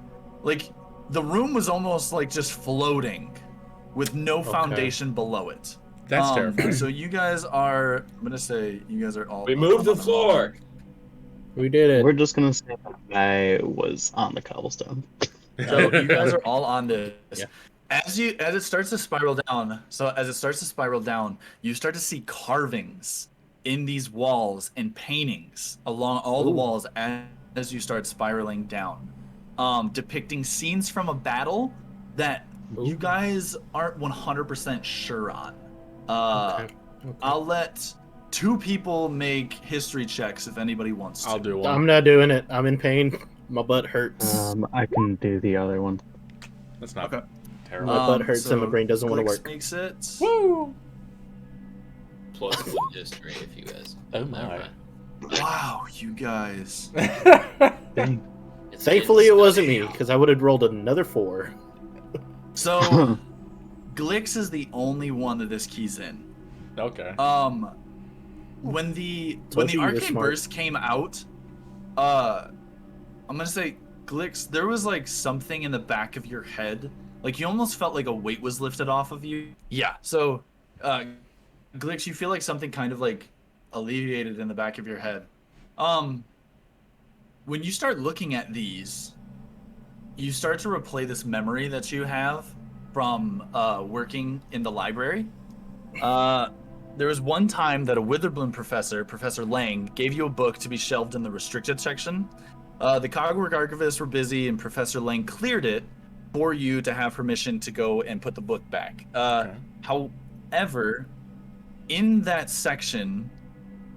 [SPEAKER 1] Like the room was almost like just floating with no foundation below it.
[SPEAKER 2] That's terrifying.
[SPEAKER 1] So you guys are, I'm gonna say you guys are all.
[SPEAKER 4] We moved the floor.
[SPEAKER 3] We did it.
[SPEAKER 5] We're just gonna say that I was on the cobblestone.
[SPEAKER 1] So you guys are all on this.
[SPEAKER 3] Yeah.
[SPEAKER 1] As it starts to spiral down, you start to see carvings in these walls and paintings along all the walls as you start spiraling down, depicting scenes from a battle that you guys aren't 100% sure on. Okay. I'll let 2 people make history checks if anybody wants to.
[SPEAKER 2] I'll do one.
[SPEAKER 3] I'm not doing it. I'm in pain. My butt hurts.
[SPEAKER 5] I can do the other one.
[SPEAKER 2] That's not
[SPEAKER 1] Okay.
[SPEAKER 2] terrible.
[SPEAKER 3] My butt hurts and my brain doesn't want to work.
[SPEAKER 1] Makes it.
[SPEAKER 2] Woo!
[SPEAKER 4] Plus history if you guys.
[SPEAKER 2] Oh my.
[SPEAKER 4] Never mind.
[SPEAKER 1] Wow, you guys.
[SPEAKER 5] Dang.
[SPEAKER 3] Thankfully, it wasn't me, because I would have rolled another 4.
[SPEAKER 1] So, Glix is the only one that this key's in.
[SPEAKER 2] Okay.
[SPEAKER 1] When the
[SPEAKER 3] you were
[SPEAKER 1] arcane
[SPEAKER 3] smart.
[SPEAKER 1] burst came out, I'm gonna say, Glix, there was like something in the back of your head, like you almost felt like a weight was lifted off of you. Yeah. So, Glix, you feel like something kind of like alleviated in the back of your head. When you start looking at these, you start to replay this memory that you have from working in the library. There was one time that a Witherbloom professor, Professor Lang, gave you a book to be shelved in the restricted section. The Cogwork archivists were busy, and Professor Lang cleared it for you to have permission to go and put the book back. However, in that section,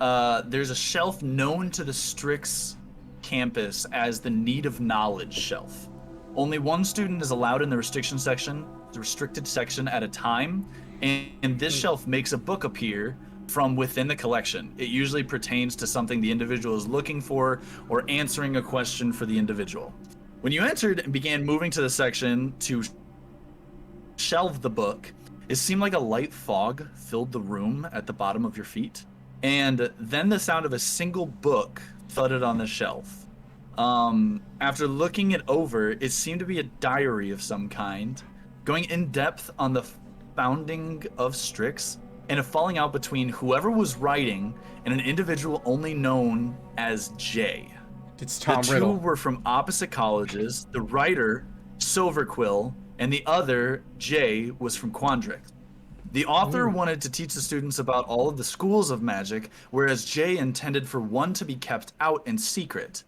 [SPEAKER 1] there's a shelf known to the Strix campus as the Need of Knowledge shelf. Only one student is allowed in the restricted section at a time, and this shelf makes a book appear from within the collection. It usually pertains to something the individual is looking for or answering a question for the individual. When you entered and began moving to the section to shelve the book, it seemed like a light fog filled the room at the bottom of your feet, and then the sound of a single book thudded on the shelf. After looking it over, it seemed to be a diary of some kind, going in depth on the founding of Strix and a falling out between whoever was writing and an individual only known as Jay.
[SPEAKER 2] It's Tom
[SPEAKER 1] The
[SPEAKER 2] Riddle.
[SPEAKER 1] two were from opposite colleges. The writer, Silverquill, and the other, Jay, was from Quandrix. The author wanted to teach the students about all of the schools of magic, whereas Jay intended for one to be kept out in secret.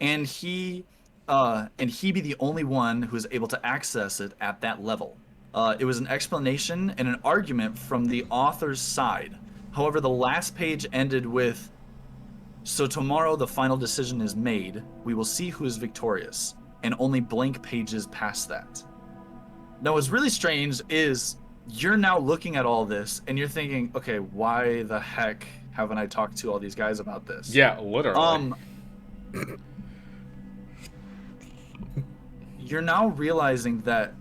[SPEAKER 1] And he be the only one who was able to access it at that level. It was an explanation and an argument from the author's side. However, the last page ended with, "So tomorrow the final decision is made. We will see who is victorious," and only blank pages past that. Now, what's really strange is you're now looking at all this and you're thinking, okay, why the heck haven't I talked to all these guys about this?
[SPEAKER 2] Yeah, literally.
[SPEAKER 1] You're now realizing that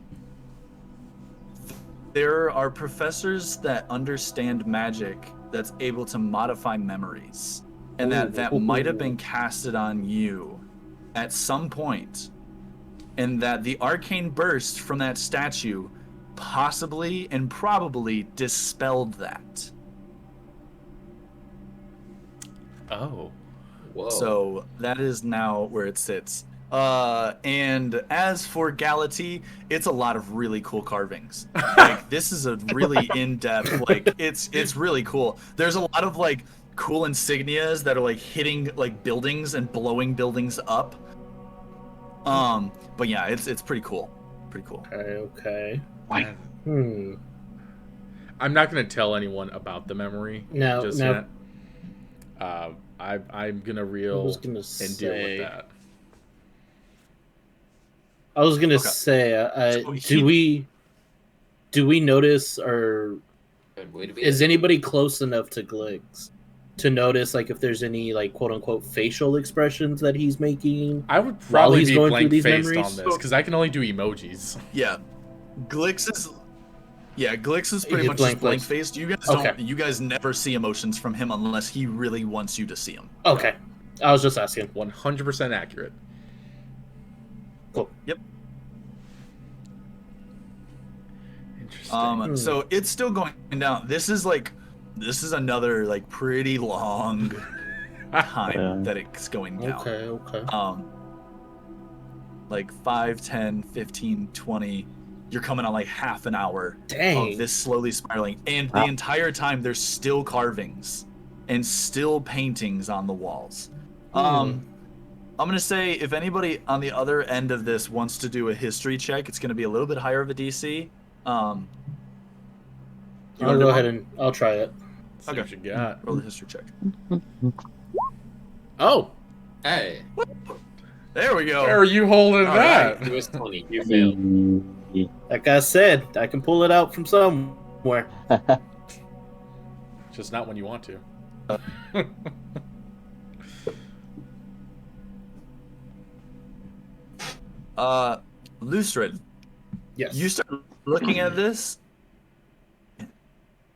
[SPEAKER 1] there are professors that understand magic that's able to modify memories, and that might have been casted on you at some point, and that the arcane burst from that statue possibly and probably dispelled that.
[SPEAKER 2] Oh.
[SPEAKER 4] Whoa.
[SPEAKER 1] So that is now where it sits. And as for Galati, it's a lot of really cool carvings. Like, this is a really in-depth, like, it's really cool. There's a lot of like cool insignias that are like hitting like buildings and blowing buildings up. But yeah, it's pretty cool. Pretty cool.
[SPEAKER 3] Okay.
[SPEAKER 2] Man. I'm not gonna tell anyone about the memory just
[SPEAKER 3] No.
[SPEAKER 2] yet. I'm gonna reel and deal with that.
[SPEAKER 3] I was gonna
[SPEAKER 1] Okay.
[SPEAKER 3] say,
[SPEAKER 1] So
[SPEAKER 3] do we notice, or
[SPEAKER 4] Good way to be.
[SPEAKER 3] is anybody close enough to Glix to notice, like, if there's any, like, quote unquote facial expressions that he's making?
[SPEAKER 2] I would
[SPEAKER 3] While
[SPEAKER 2] probably
[SPEAKER 3] he's
[SPEAKER 2] be
[SPEAKER 3] going through these
[SPEAKER 2] blank-faced
[SPEAKER 3] memories?
[SPEAKER 2] on this because I can only do emojis.
[SPEAKER 1] Yeah, Glix is pretty
[SPEAKER 3] He's
[SPEAKER 1] much just
[SPEAKER 3] blank-faced.
[SPEAKER 1] blank-faced. You guys
[SPEAKER 3] Okay.
[SPEAKER 1] don't. You guys never see emotions from him unless he really wants you to see them.
[SPEAKER 3] Okay, I was just asking.
[SPEAKER 2] 100% accurate.
[SPEAKER 3] Cool.
[SPEAKER 1] Yep.
[SPEAKER 2] Interesting.
[SPEAKER 1] So it's still going down. This is another like pretty long time that it's going down.
[SPEAKER 3] Okay.
[SPEAKER 1] Like 5, 10, 15, 20. You're coming on like half an hour
[SPEAKER 3] Dang.
[SPEAKER 1] of this slowly spiraling. And the entire time there's still carvings and still paintings on the walls. I'm going to say if anybody on the other end of this wants to do a history check, it's going to be a little bit higher of a DC.
[SPEAKER 3] I'll go ahead and I'll try it.
[SPEAKER 2] See what you got.
[SPEAKER 1] Roll the history check.
[SPEAKER 2] Oh,
[SPEAKER 4] Hey,
[SPEAKER 1] There we go.
[SPEAKER 2] where are you holding
[SPEAKER 1] All
[SPEAKER 2] that?
[SPEAKER 4] it was 20. You failed.
[SPEAKER 3] Like I said, I can pull it out from somewhere.
[SPEAKER 2] Just not when you want to.
[SPEAKER 1] Lustrid,
[SPEAKER 3] Yes.
[SPEAKER 1] you start looking at this.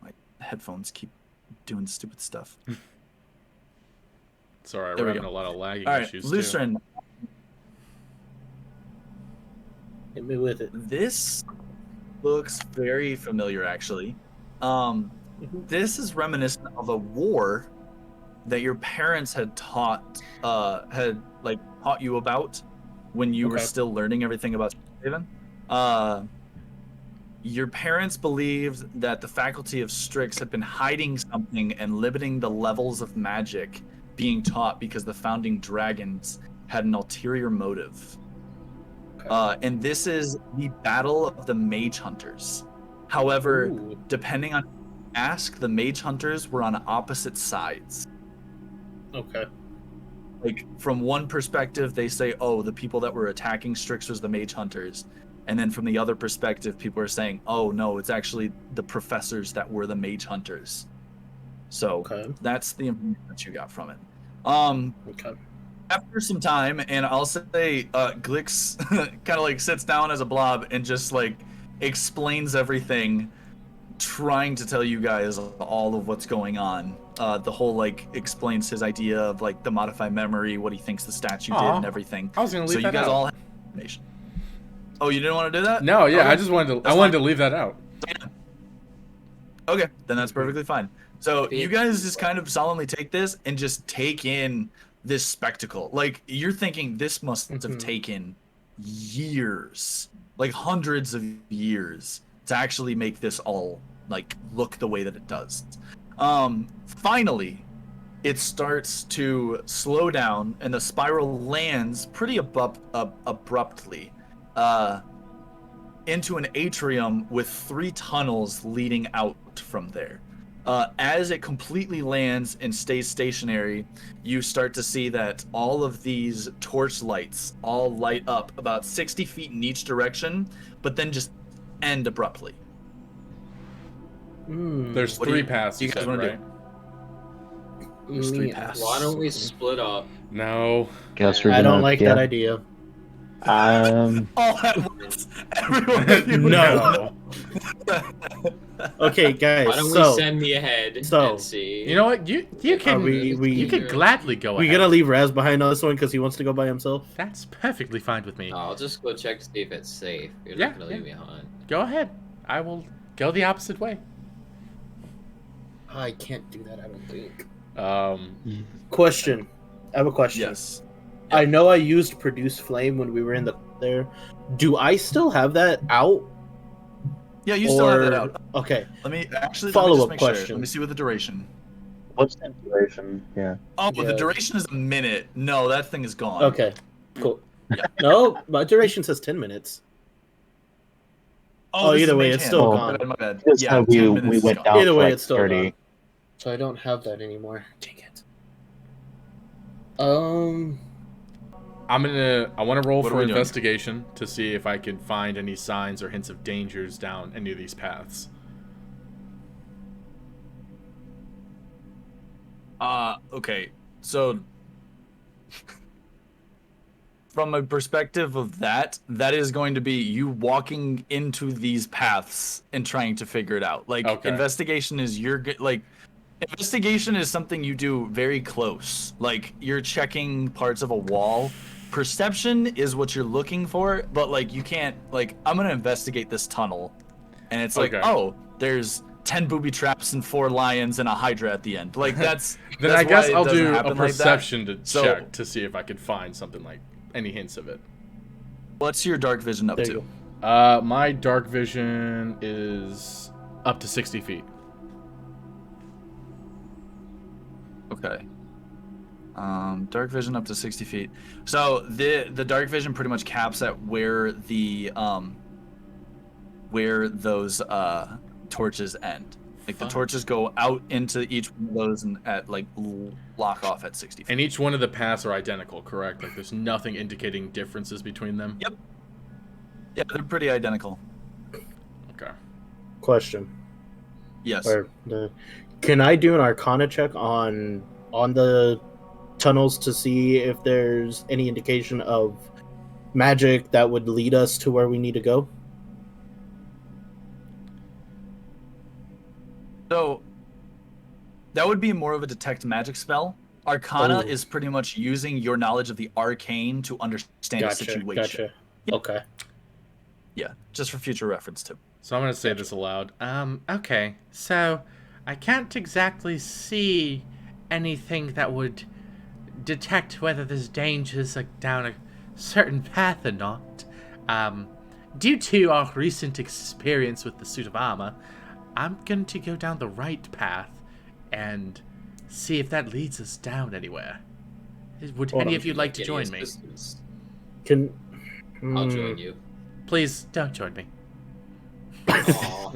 [SPEAKER 1] My headphones keep doing stupid stuff.
[SPEAKER 2] Sorry,
[SPEAKER 1] There
[SPEAKER 2] we're
[SPEAKER 1] we
[SPEAKER 2] having
[SPEAKER 1] go.
[SPEAKER 2] a lot of lagging
[SPEAKER 1] All right,
[SPEAKER 2] issues too.
[SPEAKER 1] Lustrid,
[SPEAKER 3] Hit me with it.
[SPEAKER 1] this looks very familiar, actually. This is reminiscent of a war that your parents had taught you about when you were
[SPEAKER 3] Okay.
[SPEAKER 1] still learning everything about Strixhaven. Your parents believed that the faculty of Strix had been hiding something and limiting the levels of magic being taught because the founding dragons had an ulterior motive. And this is the Battle of the Mage Hunters. However,
[SPEAKER 3] Ooh.
[SPEAKER 1] depending on who you ask, the Mage Hunters were on opposite sides.
[SPEAKER 3] Okay.
[SPEAKER 1] Like, from one perspective, they say, oh, the people that were attacking Strix was the Mage Hunters. And then from the other perspective, people are saying, oh, no, it's actually the professors that were the Mage Hunters. So
[SPEAKER 3] Okay.
[SPEAKER 1] that's the information that you got from it.
[SPEAKER 3] Okay.
[SPEAKER 1] After some time, and I'll say Glix kind of like sits down as a blob and just like explains everything, trying to tell you guys all of what's going on. The whole like explains his idea of like the modified memory, what he thinks the statue did,
[SPEAKER 2] Aw.
[SPEAKER 1] and everything.
[SPEAKER 2] I was gonna leave
[SPEAKER 1] So you
[SPEAKER 2] that
[SPEAKER 1] guys
[SPEAKER 2] out.
[SPEAKER 1] all have information. Oh, you didn't want to do that?
[SPEAKER 2] No, yeah,
[SPEAKER 1] Okay.
[SPEAKER 2] I just wanted to.
[SPEAKER 1] That's
[SPEAKER 2] I wanted
[SPEAKER 1] fine.
[SPEAKER 2] to leave that out.
[SPEAKER 1] Okay, then that's perfectly fine. So you guys just kind of solemnly take this and just take in this spectacle. Like, you're thinking this must have taken years, like hundreds of years, to actually make this all like look the way that it does. Finally, it starts to slow down and the spiral lands pretty abruptly into an atrium with 3 tunnels leading out from there. As it completely lands and stays stationary, you start to see that all of these torch lights all light up about 60 feet in each direction, but then just end abruptly.
[SPEAKER 2] There's
[SPEAKER 1] What do
[SPEAKER 2] 3
[SPEAKER 1] you-
[SPEAKER 2] paths.
[SPEAKER 1] you
[SPEAKER 2] You
[SPEAKER 1] guys
[SPEAKER 2] said,
[SPEAKER 1] wanna do?
[SPEAKER 2] right?
[SPEAKER 1] There's 3 paths.
[SPEAKER 4] Why don't we split up?
[SPEAKER 2] No.
[SPEAKER 5] Guess we're
[SPEAKER 3] I
[SPEAKER 5] gonna.
[SPEAKER 3] don't like that idea.
[SPEAKER 1] All at once. Everyone of you
[SPEAKER 3] No. Okay, guys.
[SPEAKER 4] Why don't we
[SPEAKER 3] So
[SPEAKER 4] send me ahead
[SPEAKER 3] so,
[SPEAKER 4] and see?
[SPEAKER 2] You know what? You can
[SPEAKER 3] we
[SPEAKER 2] can gladly go
[SPEAKER 3] we
[SPEAKER 2] ahead.
[SPEAKER 3] gonna leave Raz behind on this one because he wants to go by himself?
[SPEAKER 2] That's perfectly fine with me.
[SPEAKER 4] No, I'll just go check to see if it's safe. You're
[SPEAKER 2] Yeah,
[SPEAKER 4] not gonna leave me behind.
[SPEAKER 2] Go ahead. I will go the opposite way.
[SPEAKER 3] I can't do that. I don't think. Question. I have a question.
[SPEAKER 1] Yes.
[SPEAKER 3] I know I used Produce Flame when we were in there. Do I still have that out?
[SPEAKER 1] Yeah, you still have that out.
[SPEAKER 3] Okay.
[SPEAKER 1] Let me
[SPEAKER 3] Follow-up
[SPEAKER 1] just make sure.
[SPEAKER 3] question.
[SPEAKER 1] Let me see what the duration.
[SPEAKER 5] What's the duration? Yeah.
[SPEAKER 1] Oh,
[SPEAKER 3] Yeah.
[SPEAKER 1] the duration is a minute. No, that thing is gone.
[SPEAKER 3] Okay, cool.
[SPEAKER 1] Yeah.
[SPEAKER 3] No, my duration says 10 minutes. Oh,
[SPEAKER 1] this
[SPEAKER 3] either
[SPEAKER 1] is
[SPEAKER 3] way,
[SPEAKER 1] Mage
[SPEAKER 3] it's
[SPEAKER 1] Hand.
[SPEAKER 3] still
[SPEAKER 5] Oh,
[SPEAKER 3] gone.
[SPEAKER 1] My bad.
[SPEAKER 5] That's
[SPEAKER 1] Yeah,
[SPEAKER 5] how
[SPEAKER 1] 10
[SPEAKER 5] we
[SPEAKER 1] minutes is
[SPEAKER 5] went
[SPEAKER 1] gone.
[SPEAKER 5] down
[SPEAKER 3] Either
[SPEAKER 5] to
[SPEAKER 3] way,
[SPEAKER 5] like
[SPEAKER 3] it's still
[SPEAKER 5] 30.
[SPEAKER 3] gone. So I don't have that anymore. Dang it.
[SPEAKER 2] I want to roll
[SPEAKER 1] What are
[SPEAKER 2] for
[SPEAKER 1] we doing?
[SPEAKER 2] investigation to see if I can find any signs or hints of dangers down any of these paths.
[SPEAKER 1] Okay. So from a perspective of that is going to be you walking into these paths and trying to figure it out. Like
[SPEAKER 2] Okay.
[SPEAKER 1] investigation is investigation is something you do very close. Like you're checking parts of a wall. Perception is what you're looking for, but like you can't like I'm going to investigate this tunnel. And it's like,
[SPEAKER 2] Okay.
[SPEAKER 1] "Oh, there's 10 booby traps and 4 lions and a hydra at the end." Like that's
[SPEAKER 2] Then
[SPEAKER 1] that's
[SPEAKER 2] I guess
[SPEAKER 1] why it
[SPEAKER 2] I'll
[SPEAKER 1] doesn't
[SPEAKER 2] do a
[SPEAKER 1] happen like that.
[SPEAKER 2] perception to
[SPEAKER 1] So-
[SPEAKER 2] check to see if I can find something like any hints of it.
[SPEAKER 1] What's your dark vision up
[SPEAKER 3] There
[SPEAKER 1] to?
[SPEAKER 3] you go.
[SPEAKER 2] My dark vision is up to 60 feet.
[SPEAKER 1] Okay. Dark vision up to 60 feet. So the dark vision pretty much caps at where those torches end. Like the
[SPEAKER 2] Fuck.
[SPEAKER 1] torches go out into each one of those and at like lock off at 60 feet.
[SPEAKER 2] And each one of the paths are identical, correct? Like there's nothing indicating differences between them?
[SPEAKER 1] Yep. Yeah, they're pretty identical.
[SPEAKER 2] Okay.
[SPEAKER 3] Question.
[SPEAKER 1] Yes.
[SPEAKER 3] Can I do an Arcana check on the tunnels to see if there's any indication of magic that would lead us to where we need to go?
[SPEAKER 1] So that would be more of a detect magic spell. Arcana
[SPEAKER 3] Oh.
[SPEAKER 1] is pretty much using your knowledge of the arcane to understand a
[SPEAKER 3] Gotcha.
[SPEAKER 1] situation.
[SPEAKER 3] Gotcha. Okay.
[SPEAKER 1] Yeah, just for future reference too.
[SPEAKER 2] So I'm going to say this aloud.
[SPEAKER 6] Okay, so I can't exactly see anything that would detect whether there's dangers like down a certain path or not. Due to our recent experience with the suit of armor, I'm going to go down the right path and see if that leads us down anywhere. Would
[SPEAKER 3] Hold
[SPEAKER 6] any
[SPEAKER 3] on.
[SPEAKER 6] of you like to
[SPEAKER 4] Any
[SPEAKER 6] join me?
[SPEAKER 4] assistance?
[SPEAKER 3] Can
[SPEAKER 4] I'll join you.
[SPEAKER 6] Please don't join me.
[SPEAKER 4] Aw.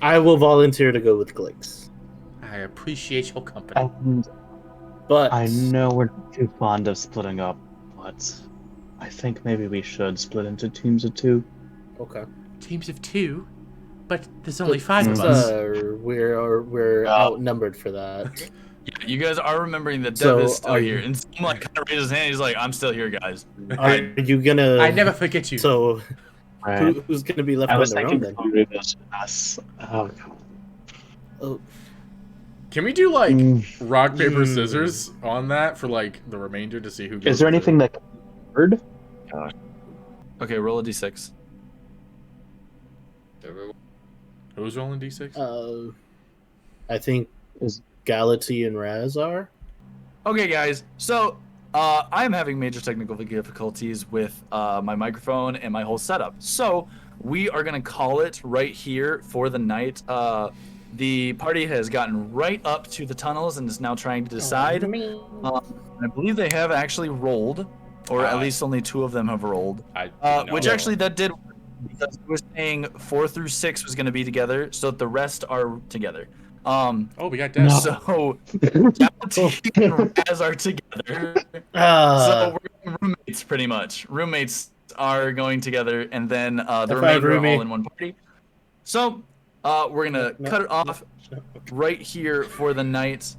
[SPEAKER 3] I will volunteer to go with Glix.
[SPEAKER 6] I appreciate your company.
[SPEAKER 5] And
[SPEAKER 3] But
[SPEAKER 5] I know we're too fond of splitting up, but I think maybe we should split into teams of 2.
[SPEAKER 3] Okay.
[SPEAKER 6] Teams of 2, but there's only
[SPEAKER 3] But
[SPEAKER 6] 5 of
[SPEAKER 5] since,
[SPEAKER 6] us.
[SPEAKER 3] We're outnumbered for that.
[SPEAKER 1] Yeah, you guys are remembering that Dev
[SPEAKER 3] So,
[SPEAKER 1] is still
[SPEAKER 3] are
[SPEAKER 1] here.
[SPEAKER 3] you-
[SPEAKER 1] And someone like kind of raises his hand. He's like, "I'm still here, guys."
[SPEAKER 3] Are you gonna?
[SPEAKER 6] I never forget you.
[SPEAKER 3] So
[SPEAKER 5] Right.
[SPEAKER 3] who's gonna be left
[SPEAKER 5] I
[SPEAKER 3] on
[SPEAKER 5] was
[SPEAKER 3] their own
[SPEAKER 5] thinking
[SPEAKER 3] then?
[SPEAKER 5] three of us. Oh, God.
[SPEAKER 3] Oh,
[SPEAKER 2] Can we do like
[SPEAKER 5] Mm.
[SPEAKER 2] rock, paper,
[SPEAKER 3] Mm.
[SPEAKER 2] scissors on that for like the remainder to see who goes?
[SPEAKER 5] Is there
[SPEAKER 2] with
[SPEAKER 5] anything that can be heard?
[SPEAKER 1] Okay, roll a d6.
[SPEAKER 4] Everyone-
[SPEAKER 2] Who's rolling d6?
[SPEAKER 3] I think
[SPEAKER 5] Is
[SPEAKER 3] Galati and Raz are.
[SPEAKER 1] Okay, guys. So I'm having major technical difficulties with my microphone and my whole setup. So we are gonna call it right here for the night. The party has gotten right up to the tunnels and is now trying to decide. I believe they have actually rolled, or at least only 2 of them have rolled.
[SPEAKER 2] I didn't know.
[SPEAKER 1] Which actually that did work, because we were saying 4 through 6 was going to be together, so the rest are together.
[SPEAKER 2] Oh, we got Des.
[SPEAKER 1] So Galati and Raz are together. So we're roommates, pretty much. Roommates are going together, and then the
[SPEAKER 3] five,
[SPEAKER 1] remainder are
[SPEAKER 3] roomie.
[SPEAKER 1] all in one party. So we're gonna cut it off right here for the night.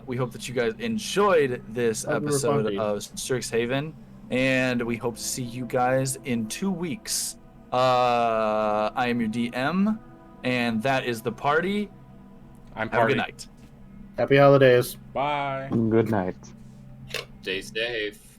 [SPEAKER 1] We hope that you guys enjoyed this
[SPEAKER 3] Oh, we were
[SPEAKER 1] episode
[SPEAKER 3] bumpy.
[SPEAKER 1] of Strixhaven, and we hope to see you guys in 2 weeks. I am your DM, and that is the party.
[SPEAKER 2] I'm
[SPEAKER 1] Have a
[SPEAKER 2] party.
[SPEAKER 1] good night.
[SPEAKER 3] Happy holidays.
[SPEAKER 2] Bye.
[SPEAKER 5] Good night.
[SPEAKER 4] Stay safe.